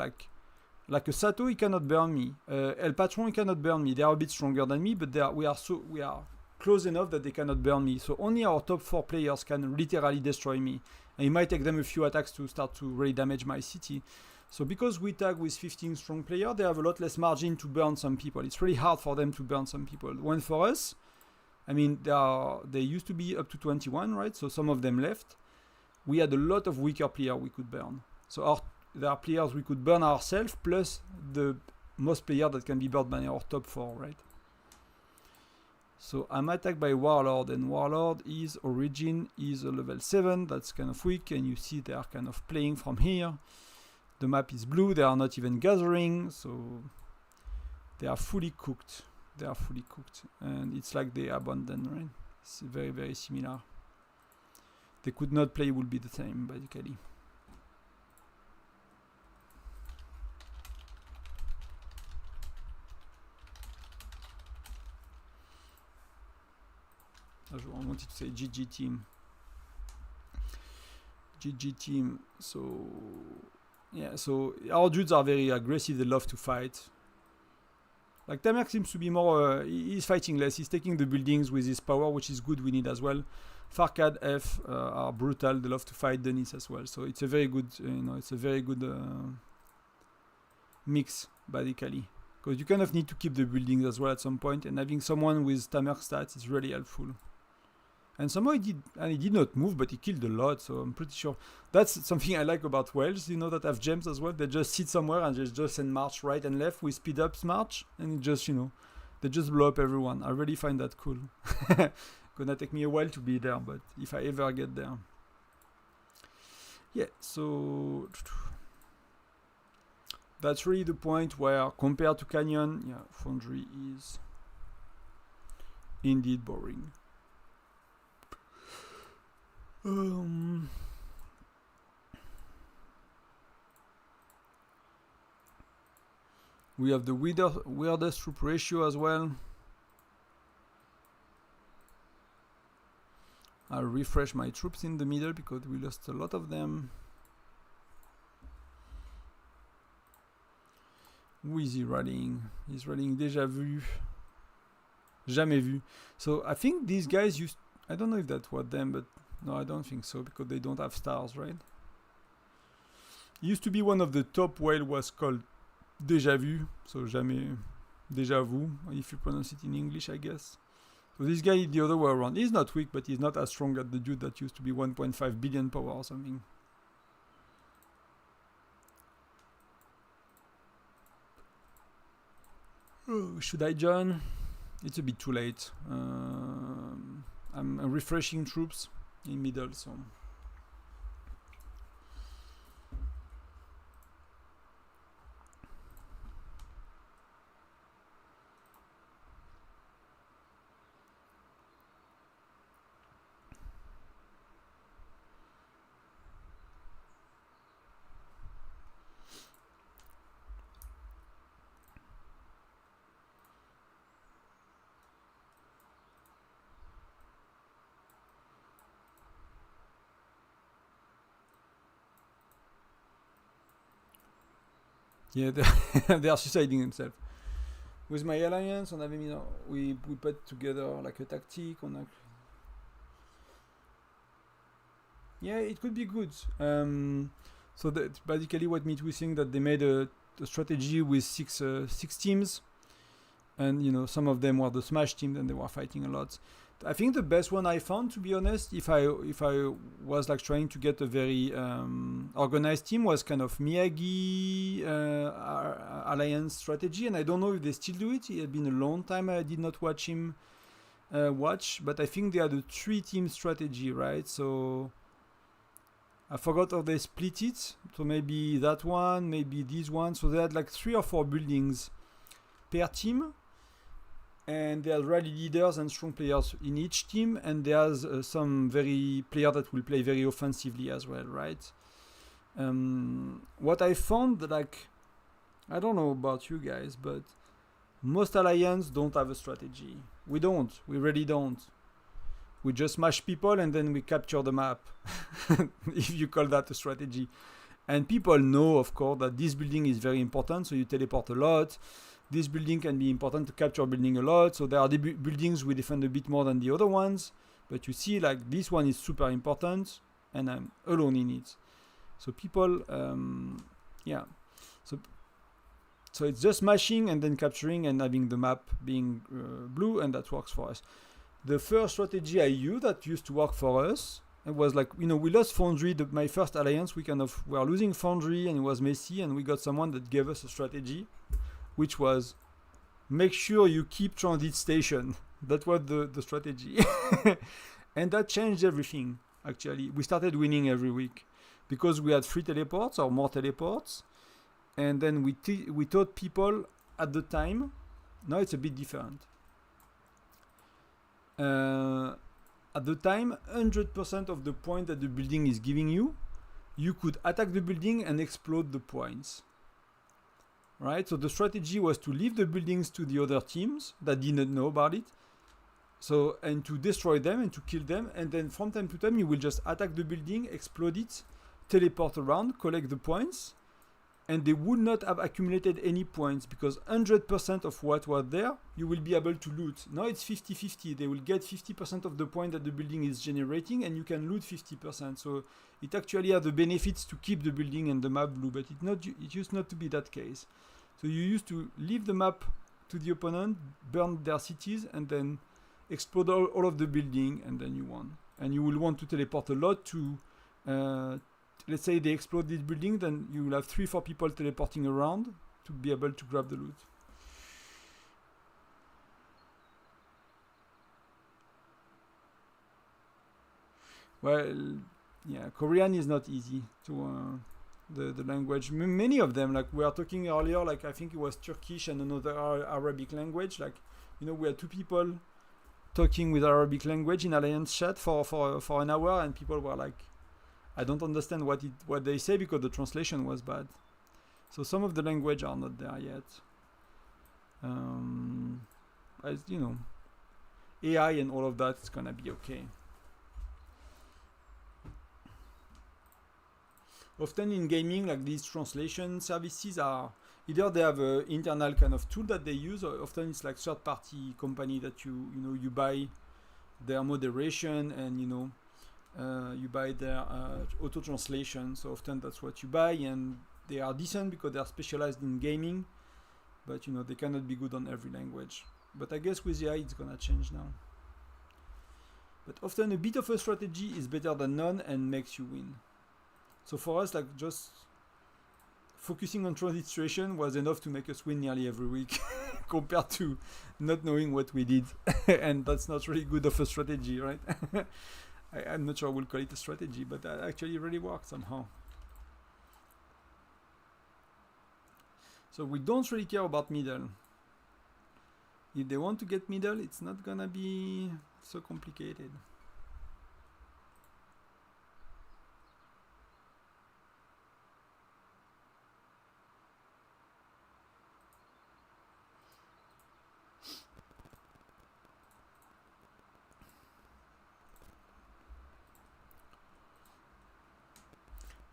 like a Sato, he cannot burn me. El Patron, he cannot burn me. They are a bit stronger than me, but we are close enough that they cannot burn me. So only our top 4 players can literally destroy me. And it might take them a few attacks to start to really damage my city. So because we tag with 15 strong players, they have a lot less margin to burn some people. It's really hard for them to burn some people. When for us, I mean, they used to be up to 21, right? So some of them left. We had a lot of weaker players we could burn. So there are players we could burn ourselves, plus the most players that can be burned by our top 4, right? So I'm attacked by Warlord, and Warlord is origin is a level 7. That's kind of weak, and you see they are kind of playing from here. The map is blue, they are not even gathering, so they are fully cooked. They are fully cooked, and it's like they abandoned, right? It's very, very similar. They could not play, would be the same, basically. I wanted to say GG team. GG team, so... Yeah, so our dudes are very aggressive, they love to fight. Like Tamerk seems to be more, he's fighting less, he's taking the buildings with his power, which is good, we need as well. Farkad, F are brutal, they love to fight Denis as well. So it's a very good, it's a very good mix, basically. Because you kind of need to keep the buildings as well at some point, and having someone with Tamerk stats is really helpful. And somehow he did not move, but he killed a lot, so I'm pretty sure. That's something I like about whales, you know, that have gems as well. They just sit somewhere and just send march right and left with speed up march, and it just, you know, they just blow up everyone. I really find that cool. Gonna take me a while to be there, but if I ever get there. Yeah, so that's really the point where, compared to Canyon, yeah, Foundry is indeed boring. We have the weirdest troop ratio as well. I'll refresh my troops in the middle because we lost a lot of them. Who is he rallying? He's rallying Déjà Vu. Jamais Vu. So I think these guys used... I don't know if that was them, but no, I don't think so, because they don't have stars, right? It used to be one of the top whale was called Déjà Vu, so Jamais Déjà Vu, if you pronounce it in English, I guess. So this guy the other way around. He's not weak, but he's not as strong as the dude that used to be 1.5 billion power or something. Oh, should I join? It's a bit too late. I'm refreshing troops in middle, so... Yeah, they are suiciding themselves. With my alliance, on avait mis, we put together like a tactic. Yeah, it could be good. So that's basically what me too think, that they made a strategy with six teams, and you know, some of them were the smash team and they were fighting a lot. I think the best one I found, to be honest, if I was like trying to get a very organized team, was kind of Miyagi alliance strategy, and I don't know if they still do it. It had been a long time I did not watch him but I think they had a 3-team strategy, right? So I forgot how they split it. So maybe that one, maybe this one. So they had like 3 or 4 buildings per team. And there are rally leaders and strong players in each team, and there's some very players that will play very offensively as well, right? What I found, like, I don't know about you guys, but most alliances don't have a strategy. We really don't. We just smash people and then we capture the map, if you call that a strategy. And people know, of course, that this building is very important, so you teleport a lot. This building can be important to capture building a lot, so there are the buildings we defend a bit more than the other ones, but you see, like, this one is super important, and I'm alone in it. So people, yeah. So it's just smashing and then capturing and having the map being blue, and that works for us. The first strategy I used that used to work for us, it was like, you know, we lost Foundry, my first alliance, we were losing Foundry and it was messy, and we got someone that gave us a strategy, which was make sure you keep transit station. That was the strategy. And that changed everything, actually. We started winning every week because we had 3 teleports or more teleports. And then we taught people at the time. Now it's a bit different. At the time, 100% of the point that the building is giving you, you could attack the building and explode the points. Right, so the strategy was to leave the buildings to the other teams that didn't know about it. So, and to destroy them and to kill them, and then from time to time you will just attack the building, explode it, teleport around, collect the points, and they would not have accumulated any points because 100% of what was there you will be able to loot. Now it's 50-50. They will get 50% of the point that the building is generating, and you can loot 50%. So it actually has the benefits to keep the building and the map blue, but it used not to be that case. So you used to leave the map to the opponent, burn their cities, and then explode all of the building, and then you won. And you will want to teleport a lot to, let's say they explode this building, then you will have 3-4 people teleporting around to be able to grab the loot. Well, yeah, Korean is not easy to the language. Many of them, like we were talking earlier, like I think it was Turkish and another Arabic language. Like, you know, we had 2 people talking with Arabic language in Alliance chat for an hour, and people were like, I don't understand what they say because the translation was bad. So some of the language are not there yet. As you know, AI and all of that is gonna be okay. Often in gaming, like these translation services are either they have an internal kind of tool that they use, or often it's like third-party company that you buy their moderation, and you buy their auto translation. So often that's what you buy, and they are decent because they are specialized in gaming, but they cannot be good on every language. But I guess with AI it's gonna change now. But often a bit of a strategy is better than none and makes you win. So for us, like just focusing on transit situation was enough to make us win nearly every week compared to not knowing what we did. And that's not really good of a strategy, right? I'm not sure I will call it a strategy, but that actually really worked somehow. So we don't really care about middle. If they want to get middle, it's not gonna be so complicated.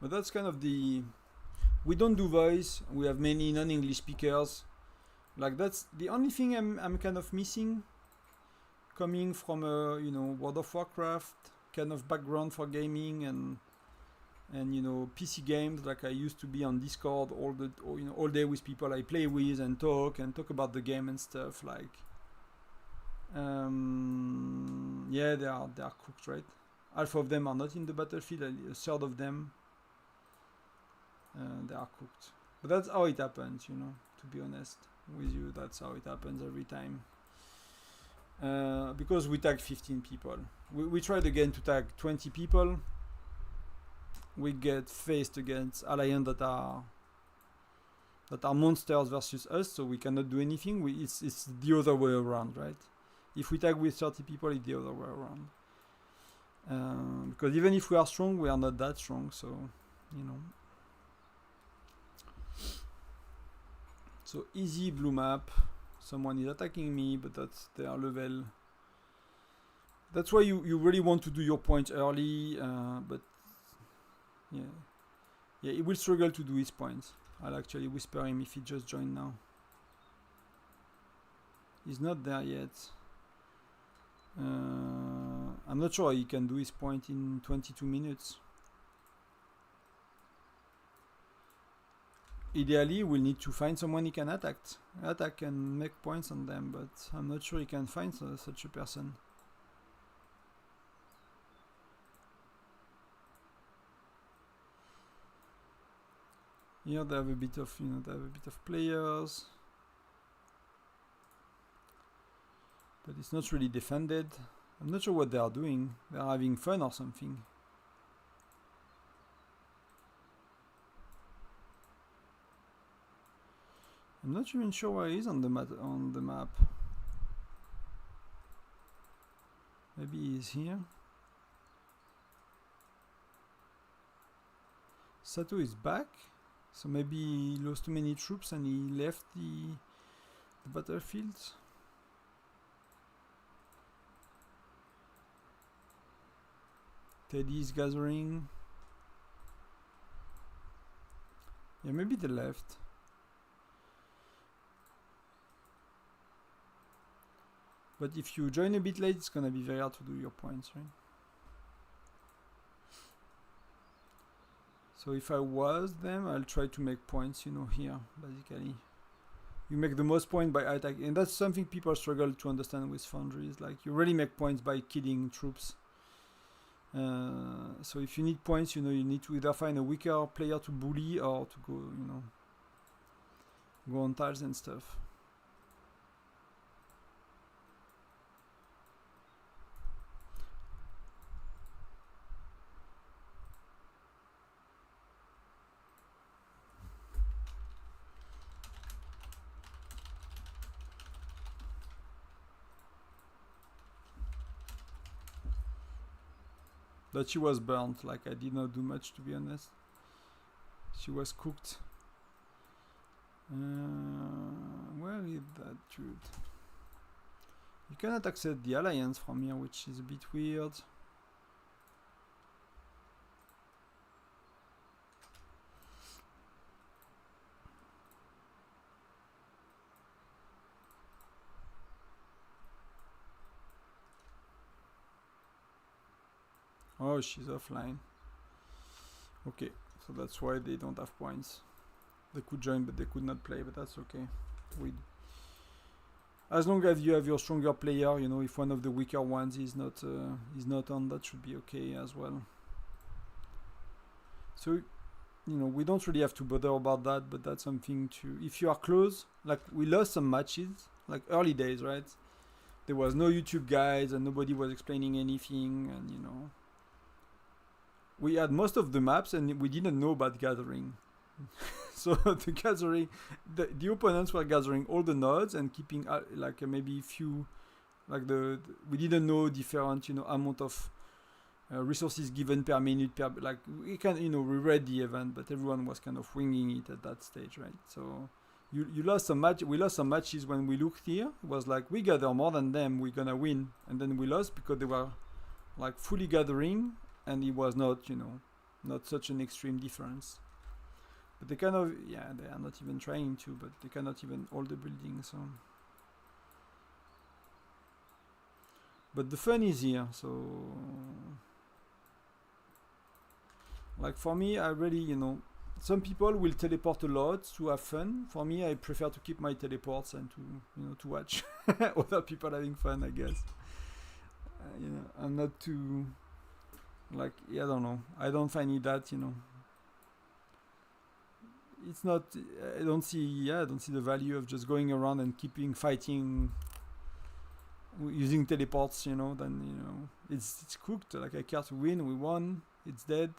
But that's kind of we don't do voice. We have many non-English speakers. Like that's the only thing I'm kind of missing, coming from a World of Warcraft kind of background for gaming and PC games. Like I used to be on Discord all day with people I play with and talk about the game and stuff. Like yeah, they are cooked, right? Half of them are not in the battlefield. A third of them. They are cooked. But that's how it happens, to be honest with you. That's how it happens every time. Because we tag 15 people. We tried again to tag 20 people. We get faced against alliance that are monsters versus us, so we cannot do anything. It's the other way around, right? If we tag with 30 people, it's the other way around. Because even if we are strong, we are not that strong, so, So easy blue map. Someone is attacking me, but that's their level. That's why you really want to do your points early, but yeah, he will struggle to do his points. I'll actually whisper him if he just joined now. He's not there yet. I'm not sure he can do his point in 22 minutes. Ideally, we'll need to find someone he can attack and make points on them, but I'm not sure he can find such a person. Here they have a bit of, players, but it's not really defended. I'm not sure what they are doing. They are having fun or something. I'm not even sure where he is on the map. Maybe he's here. Sato is back, so maybe he lost too many troops and he left the battlefield. Teddy is gathering. Yeah, maybe they left. But if you join a bit late, it's gonna be very hard to do your points, right? So if I was them, I'll try to make points, here, basically. You make the most point by attacking, and that's something people struggle to understand with Foundry. Like you really make points by killing troops. So if you need points, you know, you need to either find a weaker player to bully or to go, you know, go on tiles and stuff. But she was burnt, like I did not do much, to be honest. She was cooked. Where is that dude? You cannot access the alliance from here, which is a bit weird. Oh, she's offline. Okay, so that's why they don't have points. They could join, but they could not play, but that's okay. As long as you have your stronger player, you know, if one of the weaker ones is not on, that should be okay as well. So, you know, we don't really have to bother about that, but that's something to, if you are close, like we lost some matches, like early days, right? There was no YouTube guides and nobody was explaining anything, and you know, we had most of the maps and we didn't know about gathering. So the gathering, the opponents were gathering all the nodes and keeping like maybe few, like we didn't know different, you know, amount of resources given per minute, per, like we can, you know, we read the event, but everyone was kind of winging it at that stage, right? So you lost some match. We lost some matches when we looked here. It was like we gather more than them, we're gonna win, and then we lost because they were like fully gathering, and it was not, you know, not such an extreme difference. But they kind of, yeah, they are not even trying to, but they cannot even hold the building, so. But the fun is here, so. Like for me, I really, you know, some people will teleport a lot to have fun. For me, I prefer to keep my teleports and to, you know, to watch other people having fun, I guess. You know, I'm not too, like, yeah, I don't know. I don't find it that, you know. It's not, I don't see the value of just going around and keeping fighting using teleports, you know. Then, you know, it's cooked. Like I care to win, we won, it's dead.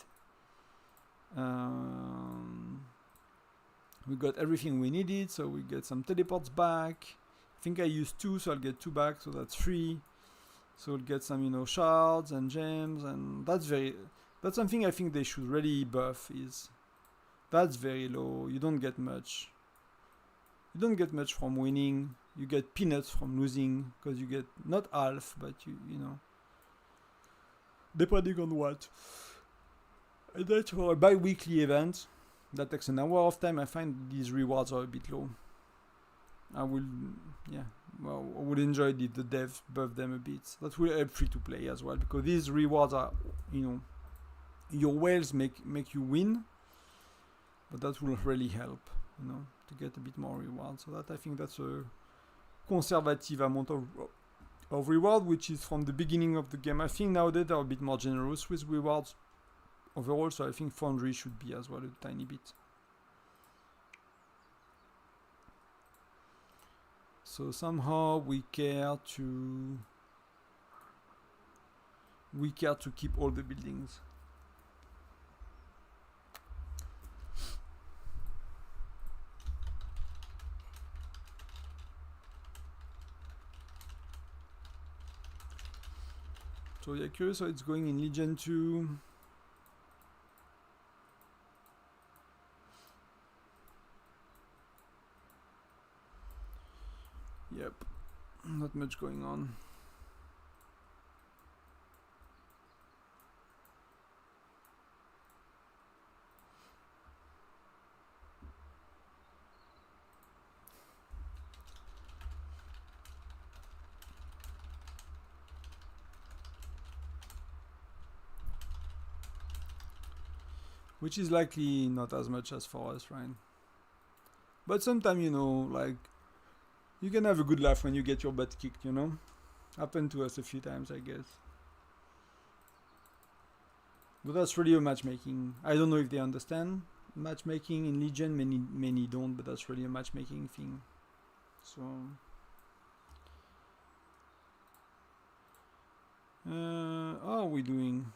We got everything we needed, so we get some teleports back. I think I used 2, so I'll get 2 back, so that's 3. So we'll get some, you know, shards and gems, and that's something I think they should really buff. Is that's very low. You don't get much. You don't get much from winning. You get peanuts from losing, because you get not half, but you know, depending on what. And that's for a bi-weekly event that takes an hour of time. I find these rewards are a bit low. I will enjoy the dev buff them a bit. That will help free to play as well, because these rewards are, you know, your whales make you win, but that will really help, you know, to get a bit more reward. So that, I think that's a conservative amount of reward, which is from the beginning of the game. I think nowadays they're a bit more generous with rewards overall, so I think Foundry should be as well a tiny bit. So somehow we care to keep all the buildings. So yeah, curious how it's going in Legion 2. Yep, not much going on. Which is likely not as much as for us, right? But sometimes, you know, like You can have a good laugh when you get your butt kicked, you know? Happened to us a few times, I guess. But that's really a matchmaking. I don't know if they understand matchmaking in Legion. Many don't, but that's really a matchmaking thing. So how are we doing?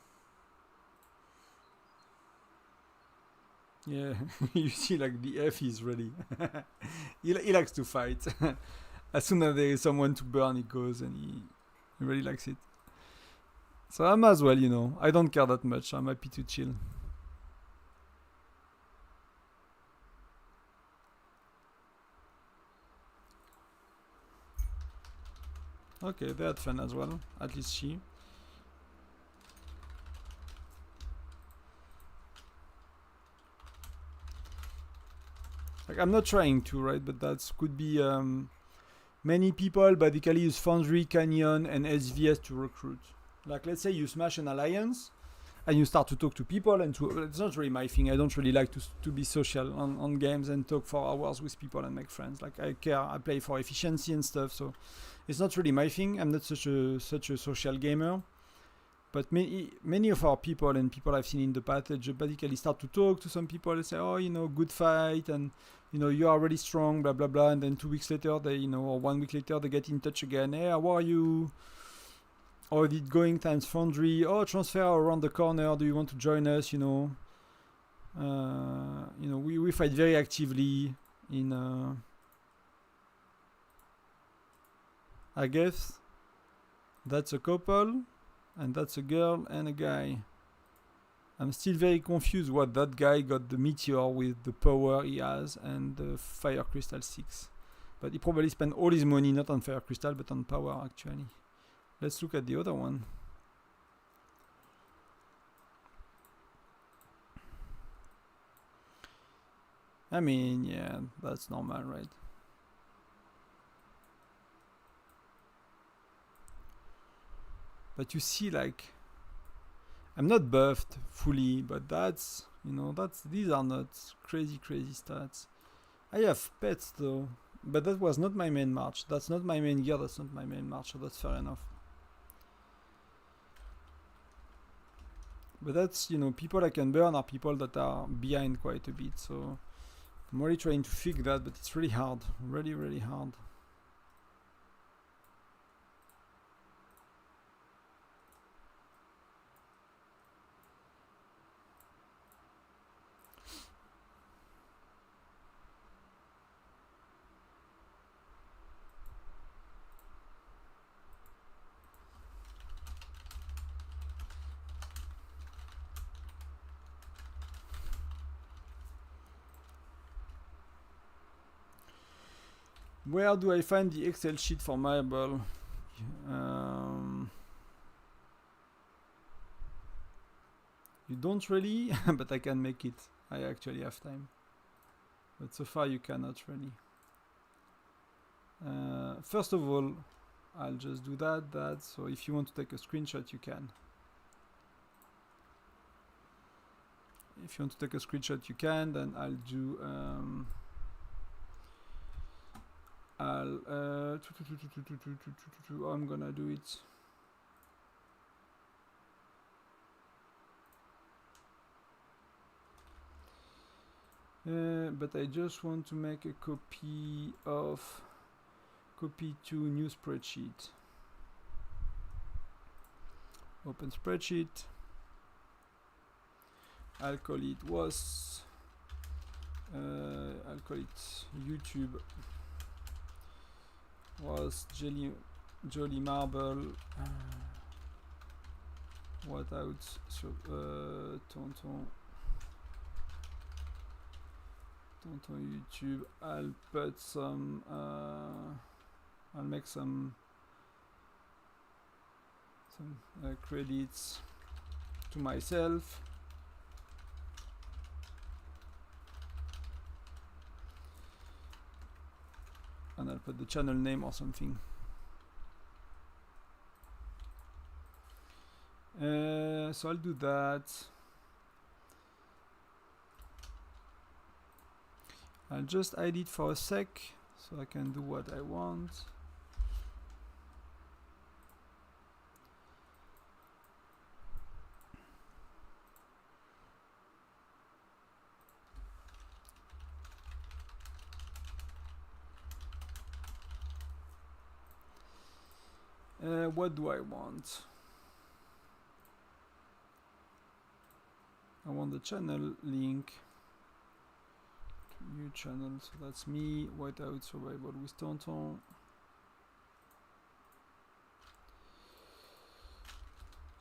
Yeah, you see, like the F is ready. he likes to fight. As soon as there is someone to burn, he goes and he really likes it. So I'm as well, you know. I don't care that much. I'm happy to chill. Okay, they had fun as well. At least she. Like, I'm not trying to, right? But that could be many people basically use Foundry, Canyon, and SVS to recruit. Like, let's say you smash an alliance and you start to talk to people, and it's not really my thing. I don't really like to be social on games and talk for hours with people and make friends. Like, I play for efficiency and stuff, so it's not really my thing. I'm not such a social gamer. But many of our people and people I've seen in the past, they basically start to talk to some people and say, oh, you know, good fight, and you know, you are really strong, blah blah blah. And then 2 weeks later, they, you know, or 1 week later, they get in touch again. Hey, how are you? Or is it going times Foundry? Oh, transfer around the corner. Do you want to join us? You know, we fight very actively in. I guess that's a couple. And that's a girl and a guy. I'm still very confused what that guy got the meteor with the power he has and the fire crystal 6. But he probably spent all his money not on fire crystal but on power actually. Let's look at the other one. I mean, yeah, that's normal, right? But you see, like, I'm not buffed fully, but that's, you know, these are not crazy stats. I have pets though, but that was not my main march. That's not my main gear, that's not my main march, so that's fair enough. But that's, you know, people I can burn are people that are behind quite a bit, so I'm really trying to fix that, but it's really hard, really hard. Where do I find the Excel sheet for Marble? You don't really, but I can make it. I actually have time. But so far you cannot really. First of all, I'll just do that. So if you want to take a screenshot, you can. If you want to take a screenshot, you can. Then I'll do. I'm gonna do it. But I just want to make a copy to new spreadsheet. Open spreadsheet. I'll call it WOS. I'll call it YouTube. WOS Jolly Marble. Whiteout Tonton YouTube. I'll put some. I'll make some credits to myself. And I'll put the channel name or something. So I'll do that. I'll just hide it for a sec so I can do what I want. What do I want? I want the channel link to new channel, so that's me, Whiteout Survival with Tonton.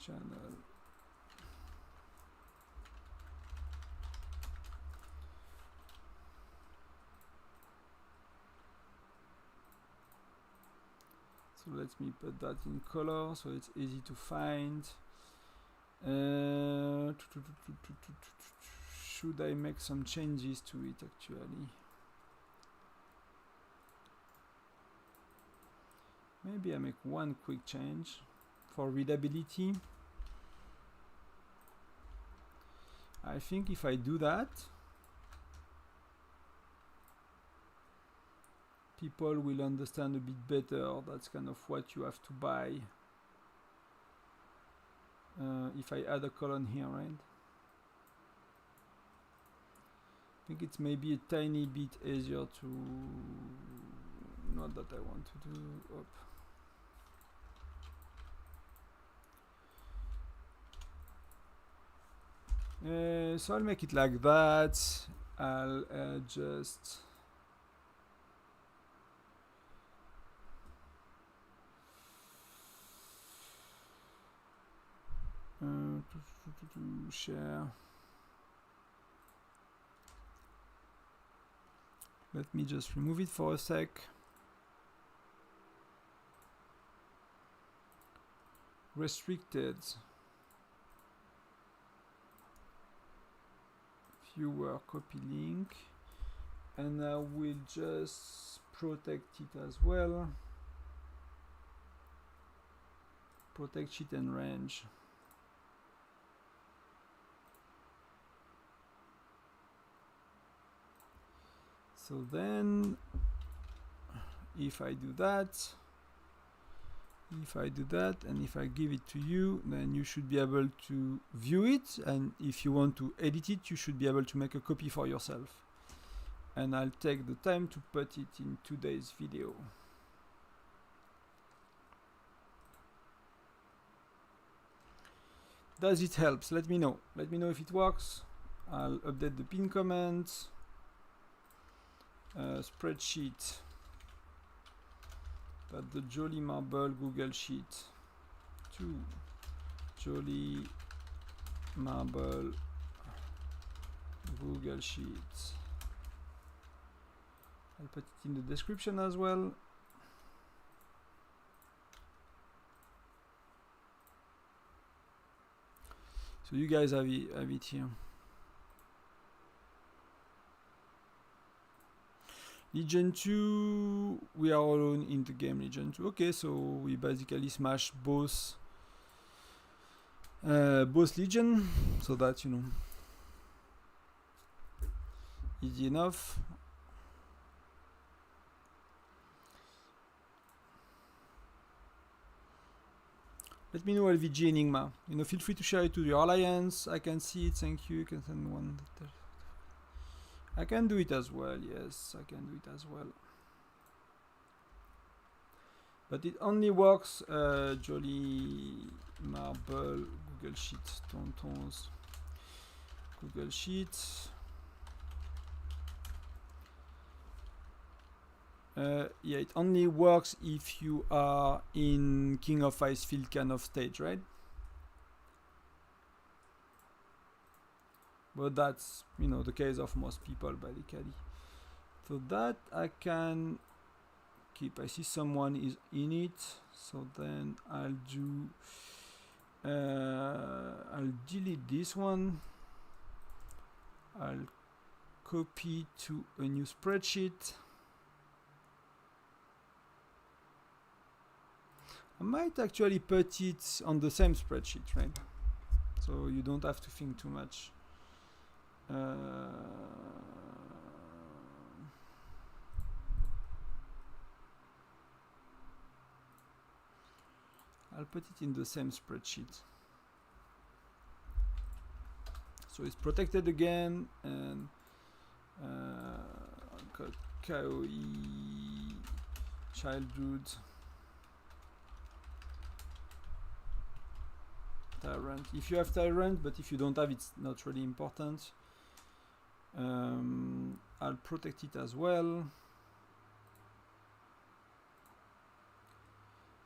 Channel. So let me put that in color so it's easy to find. Should I make some changes to it actually? Maybe I make one quick change for readability. I think if I do that, people will understand a bit better. That's kind of what you have to buy. If I add a colon here, right? I think it's maybe a tiny bit easier to... Not that I want to do... So I'll make it like that. I'll just... share. Let me just remove it for a sec. Restricted. Viewer copy link. And I will just protect it as well. Protect sheet and range. So then, if I do that, and if I give it to you, then you should be able to view it, and if you want to edit it, you should be able to make a copy for yourself. And I'll take the time to put it in today's video. Does it help? Let me know. Let me know if it works. I'll update the pin comments. Spreadsheet. But the Jolly Marble Google Sheet. 2 Jolly Marble Google Sheet. I'll put it in the description as well. So you guys have it here. Legion 2, we are alone in the game Legion 2. Okay, so we basically smash both Legion, so that, you know, easy enough. Let me know LVG Enigma. You know, feel free to share it to your alliance. I can see it, thank you. You can send one. I can do it as well, yes, I can do it as well. But it only works, Jolly Marble, Google Sheet, Tonton's Google Sheet. Yeah, it only works if you are in King of Icefield kind of stage, right? But that's, you know, the case of most people basically. So that I can keep. I see someone is in it, so then I'll do I'll delete this one. I'll copy to a new spreadsheet. I might actually put it on the same spreadsheet, right? So you don't have to think too much. I'll put it in the same spreadsheet. So it's protected again, and I've got KOE, childhood, tyrant. If you have tyrant, but if you don't have, it's not really important. I'll protect it as well.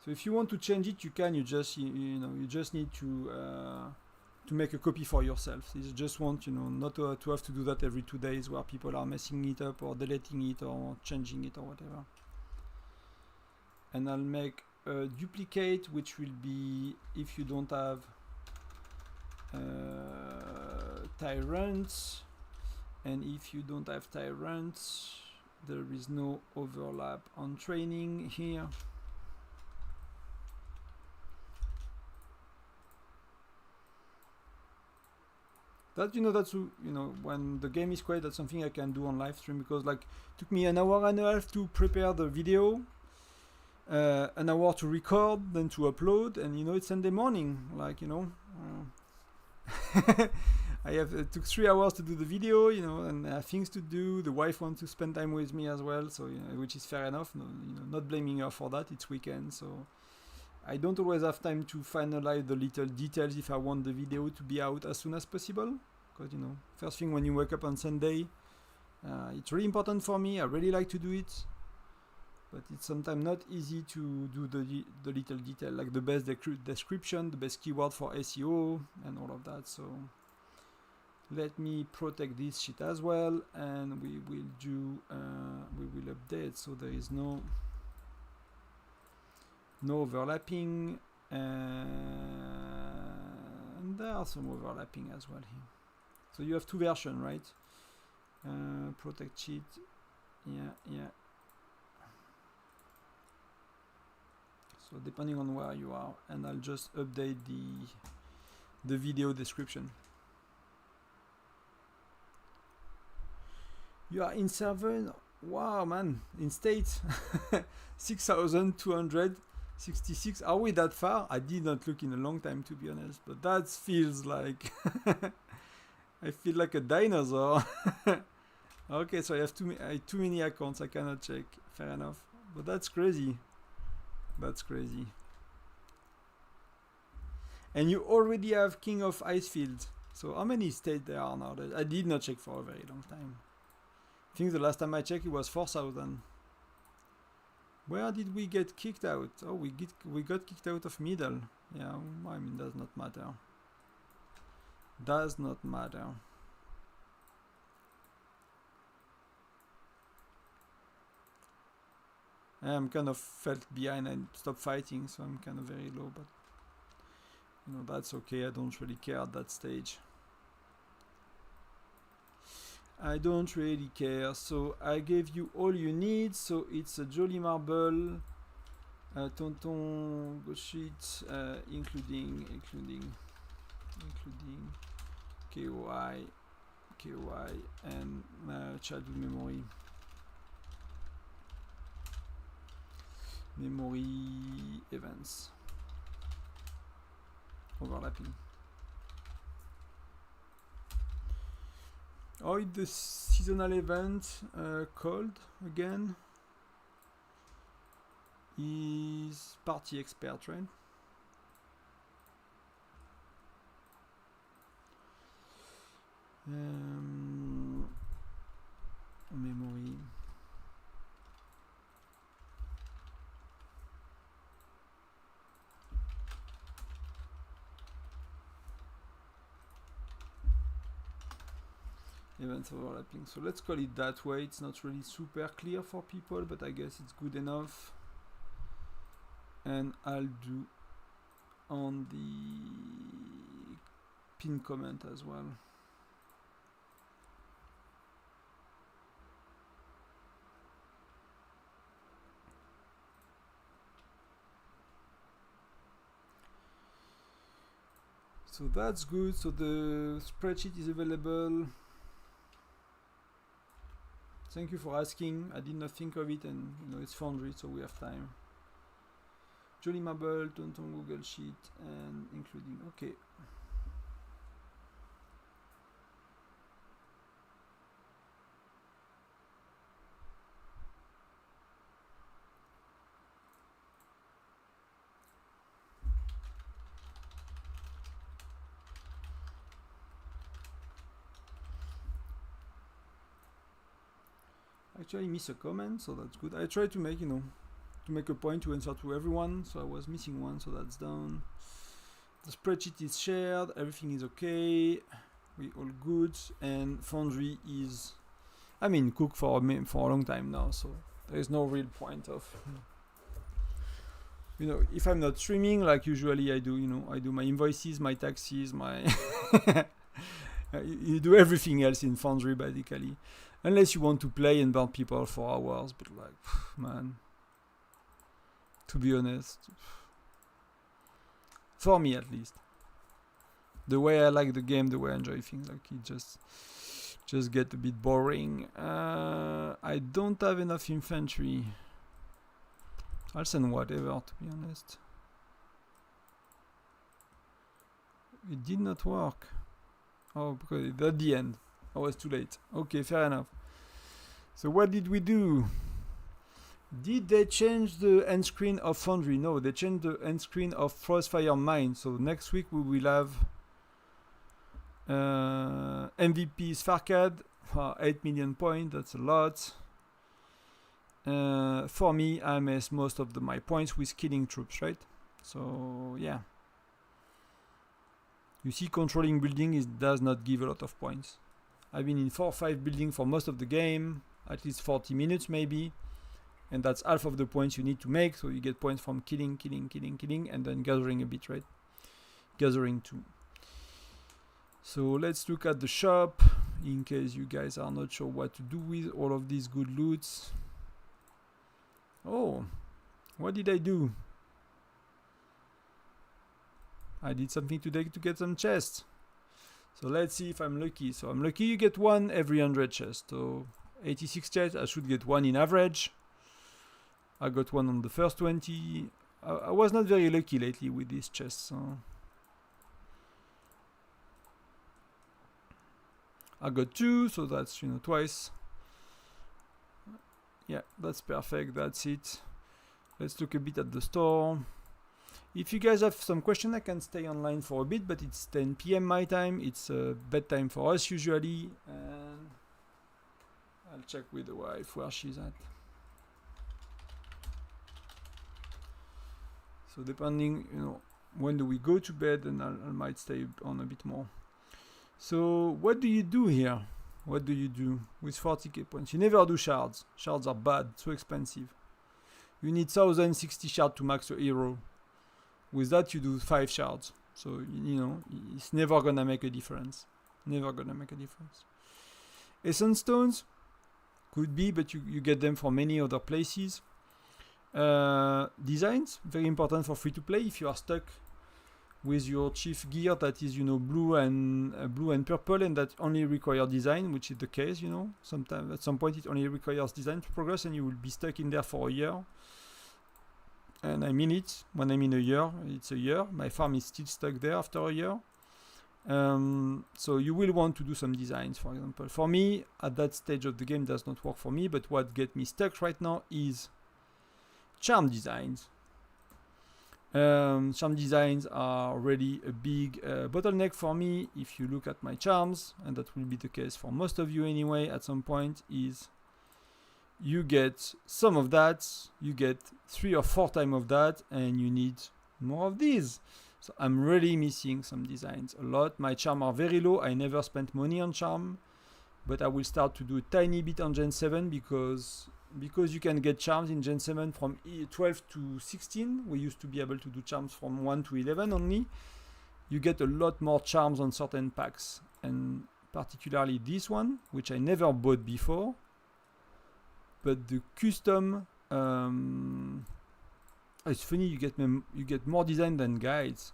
So if you want to change it, you can. You just you just need to make a copy for yourself. You just want not to have to do that every 2 days, where people are messing it up or deleting it or changing it or whatever. And I'll make a duplicate, which will be if you don't have tyrants, and if you don't have tyrants, there is no overlap on training here. That that's when the game is quiet, that's something I can do on live stream, because like it took me an hour and a half to prepare the video, an hour to record, then to upload, and it's Sunday morning, like it took 3 hours to do the video, and I have things to do. The wife wants to spend time with me as well, so which is fair enough. No, not blaming her for that. It's weekend, so I don't always have time to finalize the little details if I want the video to be out as soon as possible. Because first thing when you wake up on Sunday, it's really important for me. I really like to do it, but it's sometimes not easy to do the little detail, like the best description, the best keyword for SEO, and all of that. So let me protect this shit as well, and we will do we will update so there is no overlapping, and there are some overlapping as well here. So you have 2 versions, right? Protect sheet, yeah. So depending on where you are, and I'll just update the video description. You are in server, wow man, in state 6,266. Are we that far? I did not look in a long time, to be honest, but that feels like I feel like a dinosaur. Okay, so I have too many accounts, I cannot check. Fair enough, but that's crazy. That's crazy. And you already have King of Icefield. So how many states there are now? I did not check for a very long time. I think the last time I checked it was 4,000. Where did we get kicked out? Oh, we got kicked out of middle. Yeah, I mean, does not matter. Does not matter. I'm kind of felt behind and stopped fighting, so I'm kind of very low, but that's okay. I don't really care at that stage. I don't really care. So I gave you all you need. So it's a jolly marble, Tonton sheet, including KOI, and childhood memory events overlapping. Oh, it's the seasonal event called again is party expert, right? Memory. Events overlapping. So let's call it that way. It's not really super clear for people, but I guess it's good enough. And I'll do on the pin comment as well. So that's good. So the spreadsheet is available. Thank you for asking. I did not think of it, and it's Foundry, so we have time. Jolly Marble, Tonton Google Sheet, and including, okay. Actually miss a comment, so that's good. I try to make, you know, to make a point to answer to everyone, so I was missing one, so that's done. The spreadsheet is shared, everything is okay, we all good, and Foundry is, I mean, cooked for a long time now, so there is no real point of, you know, if I'm not streaming like usually I do, you know, I do my invoices, my taxes, my you do everything else in Foundry basically. Unless you want to play and burn people for hours, but like, man, to be honest, for me at least, the way I like the game, the way I enjoy things, like it just get a bit boring. I don't have enough infantry. I'll send whatever, to be honest. It did not work. Oh, because at the end. I was too late. Okay, fair enough. So what did we do? Did they change the end screen of Foundry? No, they changed the end screen of Frostfire Mine. So next week we will have MVP's Farcad, 8 million points, that's a lot. For me, I miss most of my points with killing troops, right? So yeah. You see, controlling building does not give a lot of points. I've been in 4 or 5 buildings for most of the game, at least 40 minutes maybe, and that's half of the points you need to make, so you get points from killing, and then gathering a bit, right? Gathering too. So let's look at the shop, in case you guys are not sure what to do with all of these good loots. Oh, what did I do? I did something today to get some chests. So let's see if I'm lucky. So I'm lucky you get one every 100 chests. So 86 chests, I should get one in average. I got one on the first 20. I was not very lucky lately with these chests. So I got 2, so that's, you know, twice. Yeah, that's perfect. That's it. Let's look a bit at the store. If you guys have some question, I can stay online for a bit, but it's 10 PM my time. It's bedtime for us usually, and I'll check with the wife where she's at. So depending, you know, when do we go to bed, and I might stay on a bit more. So what do you do here? What do you do with 40k points? You never do shards. Shards are bad, so expensive. You need 1060 shards to max your hero. With that, you do 5 shards. So, you know, it's never gonna make a difference. Never gonna make a difference. Essence stones? Could be, but you get them from many other places. Designs? Very important for free-to-play. If you are stuck with your chief gear that is, you know, blue and purple, and that only require design, which is the case, you know. Sometimes, at some point, it only requires design to progress, and you will be stuck in there for a year. And I mean it. When I mean a year, it's a year. My farm is still stuck there after a year. So you will want to do some designs, for example. For me, at that stage of the game, does not work for me. But what gets me stuck right now is charm designs. Charm designs are really a big bottleneck for me. If you look at my charms, and that will be the case for most of you anyway, at some point, is you get some of that, you get 3 or 4 times of that, and you need more of these. So I'm really missing some designs a lot. My charms are very low. I never spent money on charm, but I will start to do a tiny bit on Gen 7 because you can get charms in Gen 7 from 12 to 16. We used to be able to do charms from 1 to 11 only. You get a lot more charms on certain packs, and particularly this one, which I never bought before. But the custom, it's funny, you get more design than guides.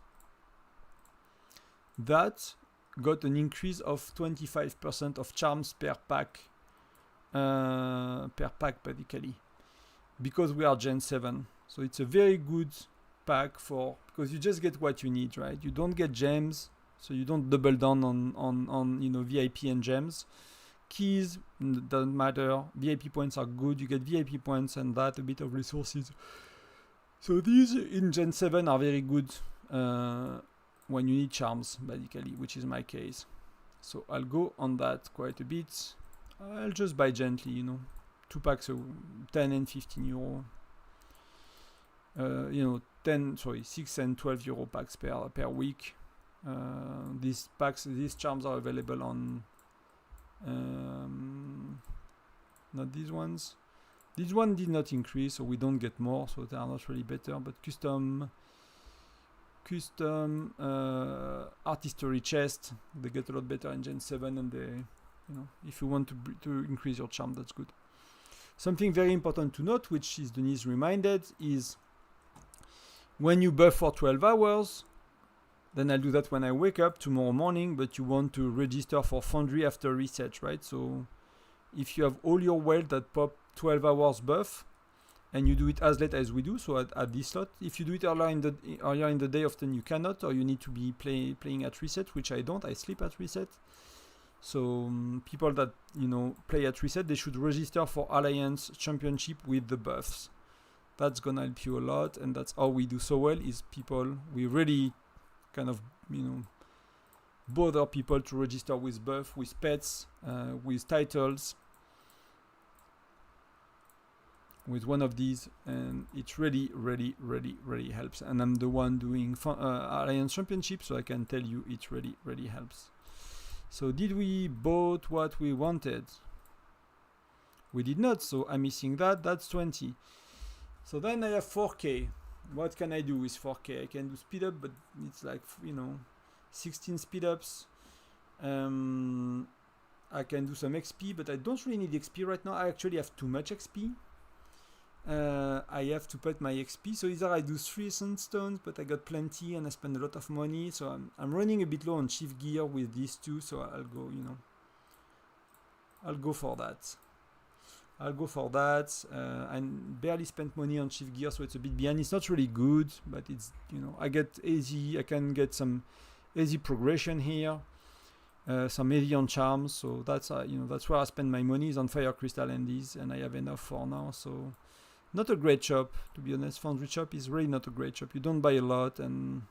That got an increase of 25% of charms per pack basically, because we are Gen 7. So it's a very good pack because you just get what you need, right? You don't get gems, so you don't double down on you know, VIP and gems. Keys doesn't matter. VIP points are good. You get VIP points and that, a bit of resources. So these in Gen 7 are very good when you need charms, basically, which is my case. So I'll go on that quite a bit. I'll just buy gently, you know, 2 packs of 10 and 15 euro. You know, 6 and 12 euro packs per week. These charms are available on not these ones. This one did not increase, so we don't get more, so they are not really better. But custom art history chest, they get a lot better in Gen 7, and they, you know, if you want to increase your charm, that's good. Something very important to note, which is Denise reminded, is when you buff for 12 hours, then I'll do that when I wake up tomorrow morning, but you want to register for Foundry after reset, right? So if you have all your wealth that pop 12 hours buff, and you do it as late as we do, so at this slot, if you do it earlier in the day, often you cannot, or you need to be playing at reset, which I don't. I sleep at reset. So people that, you know, play at reset, they should register for Alliance Championship with the buffs. That's gonna help you a lot, and that's how we do so well. Is we really kind of, you know, bother people to register with buff, with pets, with titles, with one of these, and it really helps. And I'm the one doing Alliance Championship, so I can tell you it really helps. So did we bought what we wanted? We did not, so I'm missing that. That's 20. So then I have 4k. What can I do with 4k? I can do speed up, but it's like, you know, 16 speed ups. I can do some XP, but I don't really need XP right now. I actually have too much XP. I have to put my XP, so either I do 3 sandstones, but I got plenty and I spend a lot of money, so I'm running a bit low on chief gear with these two, so I'll go, you know, I'll go for that. I barely spent money on chief gear, so it's a bit behind. It's not really good, but it's, you know, I can get some easy progression here, some easy on charms, so that's you know, that's where I spend my money, is on fire crystal and these, and I have enough for now. So not a great shop, to be honest. Foundry shop is really not a great shop. You don't buy a lot, and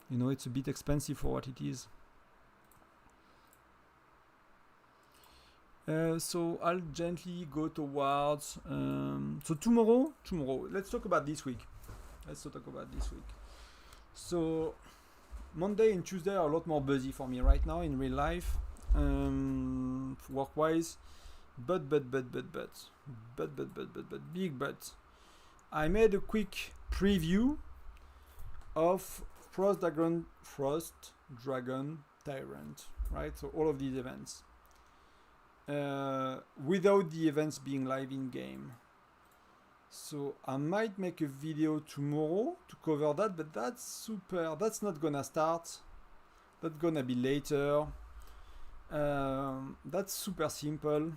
you know, it's a bit expensive for what it is. So I'll gently go towards so tomorrow let's talk about this week. So Monday and Tuesday are a lot more busy for me right now in real life, work wise, but big but I made a quick preview of frostdragon tyrant, right? So all of these events, without the events being live in game. So I might make a video tomorrow to cover that, but that's not gonna start. That's gonna be later. That's super simple.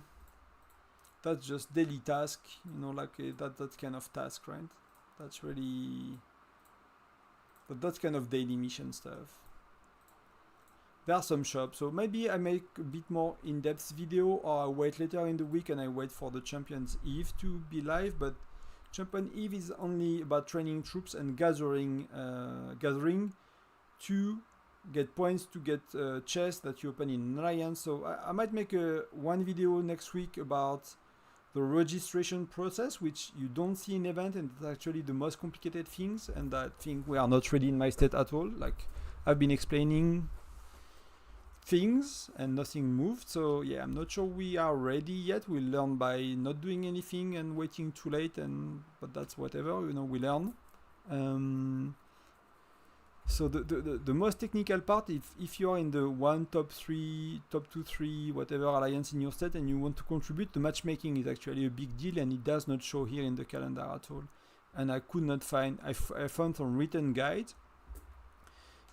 That's just daily task, you know, like that kind of task, right? That's really, that's kind of daily mission stuff. There are some shops, so maybe I make a bit more in-depth video, or I wait later in the week and I wait for the Champions Eve to be live. But Champion Eve is only about training troops and gathering to get points to get chests that you open in Alliance. So I might make one video next week about the registration process, which you don't see in event, and it's actually the most complicated things, and I think we are not ready in my state at all. Like, I've been explaining things and nothing moved, so yeah, I'm not sure we are ready yet. We'll learn by not doing anything and waiting too late, but that's whatever, you know, we learn. So the most technical part, if you are in the top 2, 3, whatever alliance in your state and you want to contribute, the matchmaking is actually a big deal, and it does not show here in the calendar at all. And I could not find, I found some written guide,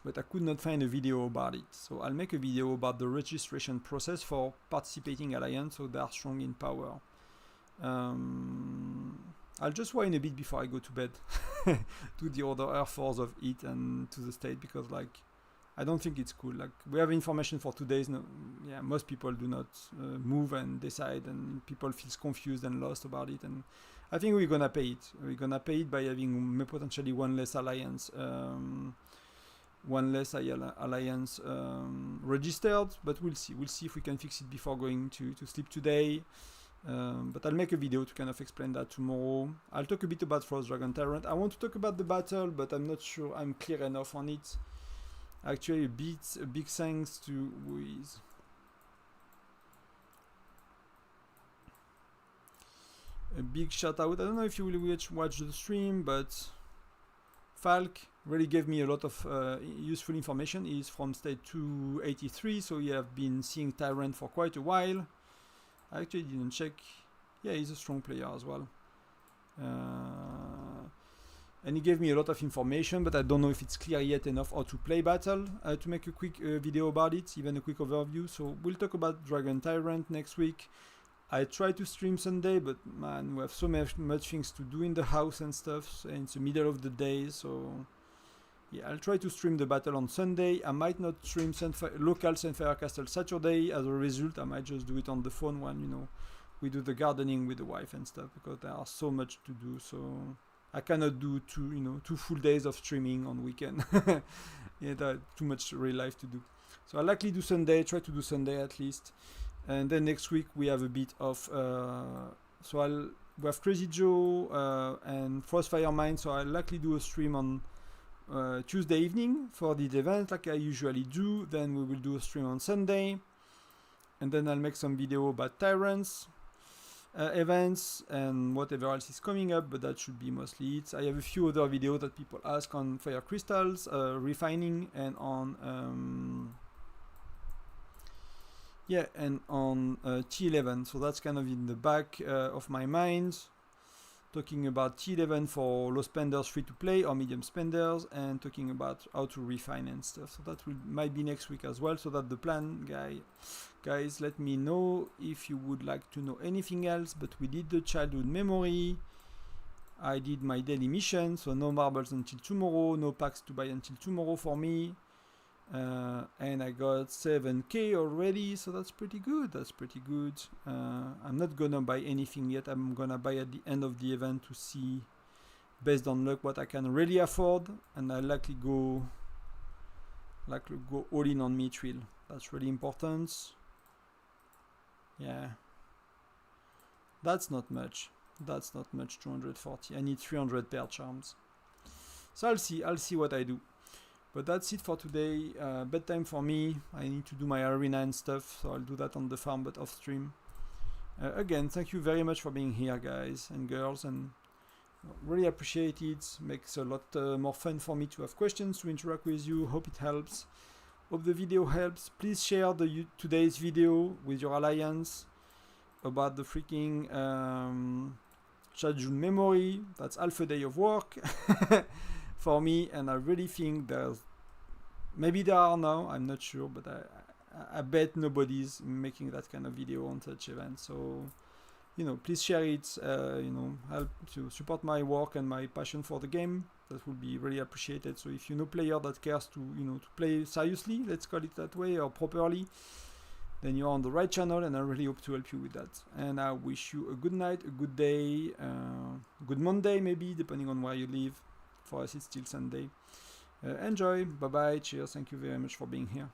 but I could not find a video about it. So I'll make a video about the registration process for participating alliance, so they are strong in power. I'll just whine a bit before I go to bed to the other Air Force of it and to the state, because like I don't think it's cool. Like we have information for 2 days. No, yeah, most people do not move and decide, and people feels confused and lost about it. And I think we're gonna pay it. We're gonna pay it by having potentially one less alliance. Alliance registered, but we'll see. We'll see if we can fix it before going to sleep today. But I'll make a video to kind of explain that tomorrow. I'll talk a bit about frostdragon tyrant. I want to talk about the battle, but I'm not sure I'm clear enough on it. Actually, a big thanks to Wiz. A big shout out. I don't know if you will watch the stream, but Falk really gave me a lot of useful information. He's from state 283, so he have been seeing Tyrant for quite a while. I actually didn't check. Yeah, he's a strong player as well. And he gave me a lot of information, but I don't know if it's clear yet enough how to play battle to make a quick video about it, even a quick overview. So we'll talk about Dragon Tyrant next week. I try to stream Sunday, but man, we have so much things to do in the house and stuff, and it's the middle of the day, so yeah, I'll try to stream the battle on Sunday. I might not stream local Sunfire Castle Saturday. As a result, I might just do it on the phone when, you know, we do the gardening with the wife and stuff, because there are so much to do, so I cannot do two full days of streaming on weekend. Yeah, there's too much real life to do. So I'll likely do Sunday, try to do Sunday at least. And then next week we have a bit of we have Crazy Joe and Frostfire Mine, so I'll likely do a stream on Tuesday evening for the event like I usually do. Then we will do a stream on Sunday, and then I'll make some video about Tyrants events and whatever else is coming up, but that should be mostly it. I have a few other videos that people ask on Fire Crystals, refining, and on and on T11, so that's kind of in the back of my mind, talking about T11 for low spenders, free to play, or medium spenders, and talking about how to refine and stuff. So that might be next week as well. So that's the plan, guys. Let me know if you would like to know anything else. But we did the childhood memory. I did my daily mission, so no marbles until tomorrow, no packs to buy until tomorrow for me. And I got 7k already, so that's pretty good. I'm not gonna buy anything yet. I'm gonna buy at the end of the event to see, based on luck, what I can really afford, and I likely go all in on Mithril. That's really important. Yeah, that's not much. 240. I need 300 pair charms. So I'll see what I do. But that's it for today. Bedtime for me. I need to do my arena and stuff, so I'll do that on the farm, but off stream. Again, thank you very much for being here, guys and girls, and really appreciate it. Makes a lot more fun for me to have questions, to interact with you. Hope it helps. Hope the video helps. Please share today's video with your alliance about the freaking childhood memory. That's half a day of work. For me, and I really think maybe there are now, I'm not sure, but I bet nobody's making that kind of video on such events. So, please share it, help to support my work and my passion for the game. That would be really appreciated. So if you know player that cares to play seriously, let's call it that way, or properly, then you're on the right channel, and I really hope to help you with that. And I wish you a good night, a good day, good Monday maybe, depending on where you live. For us, it's still Sunday. Enjoy. Bye-bye. Cheers. Thank you very much for being here.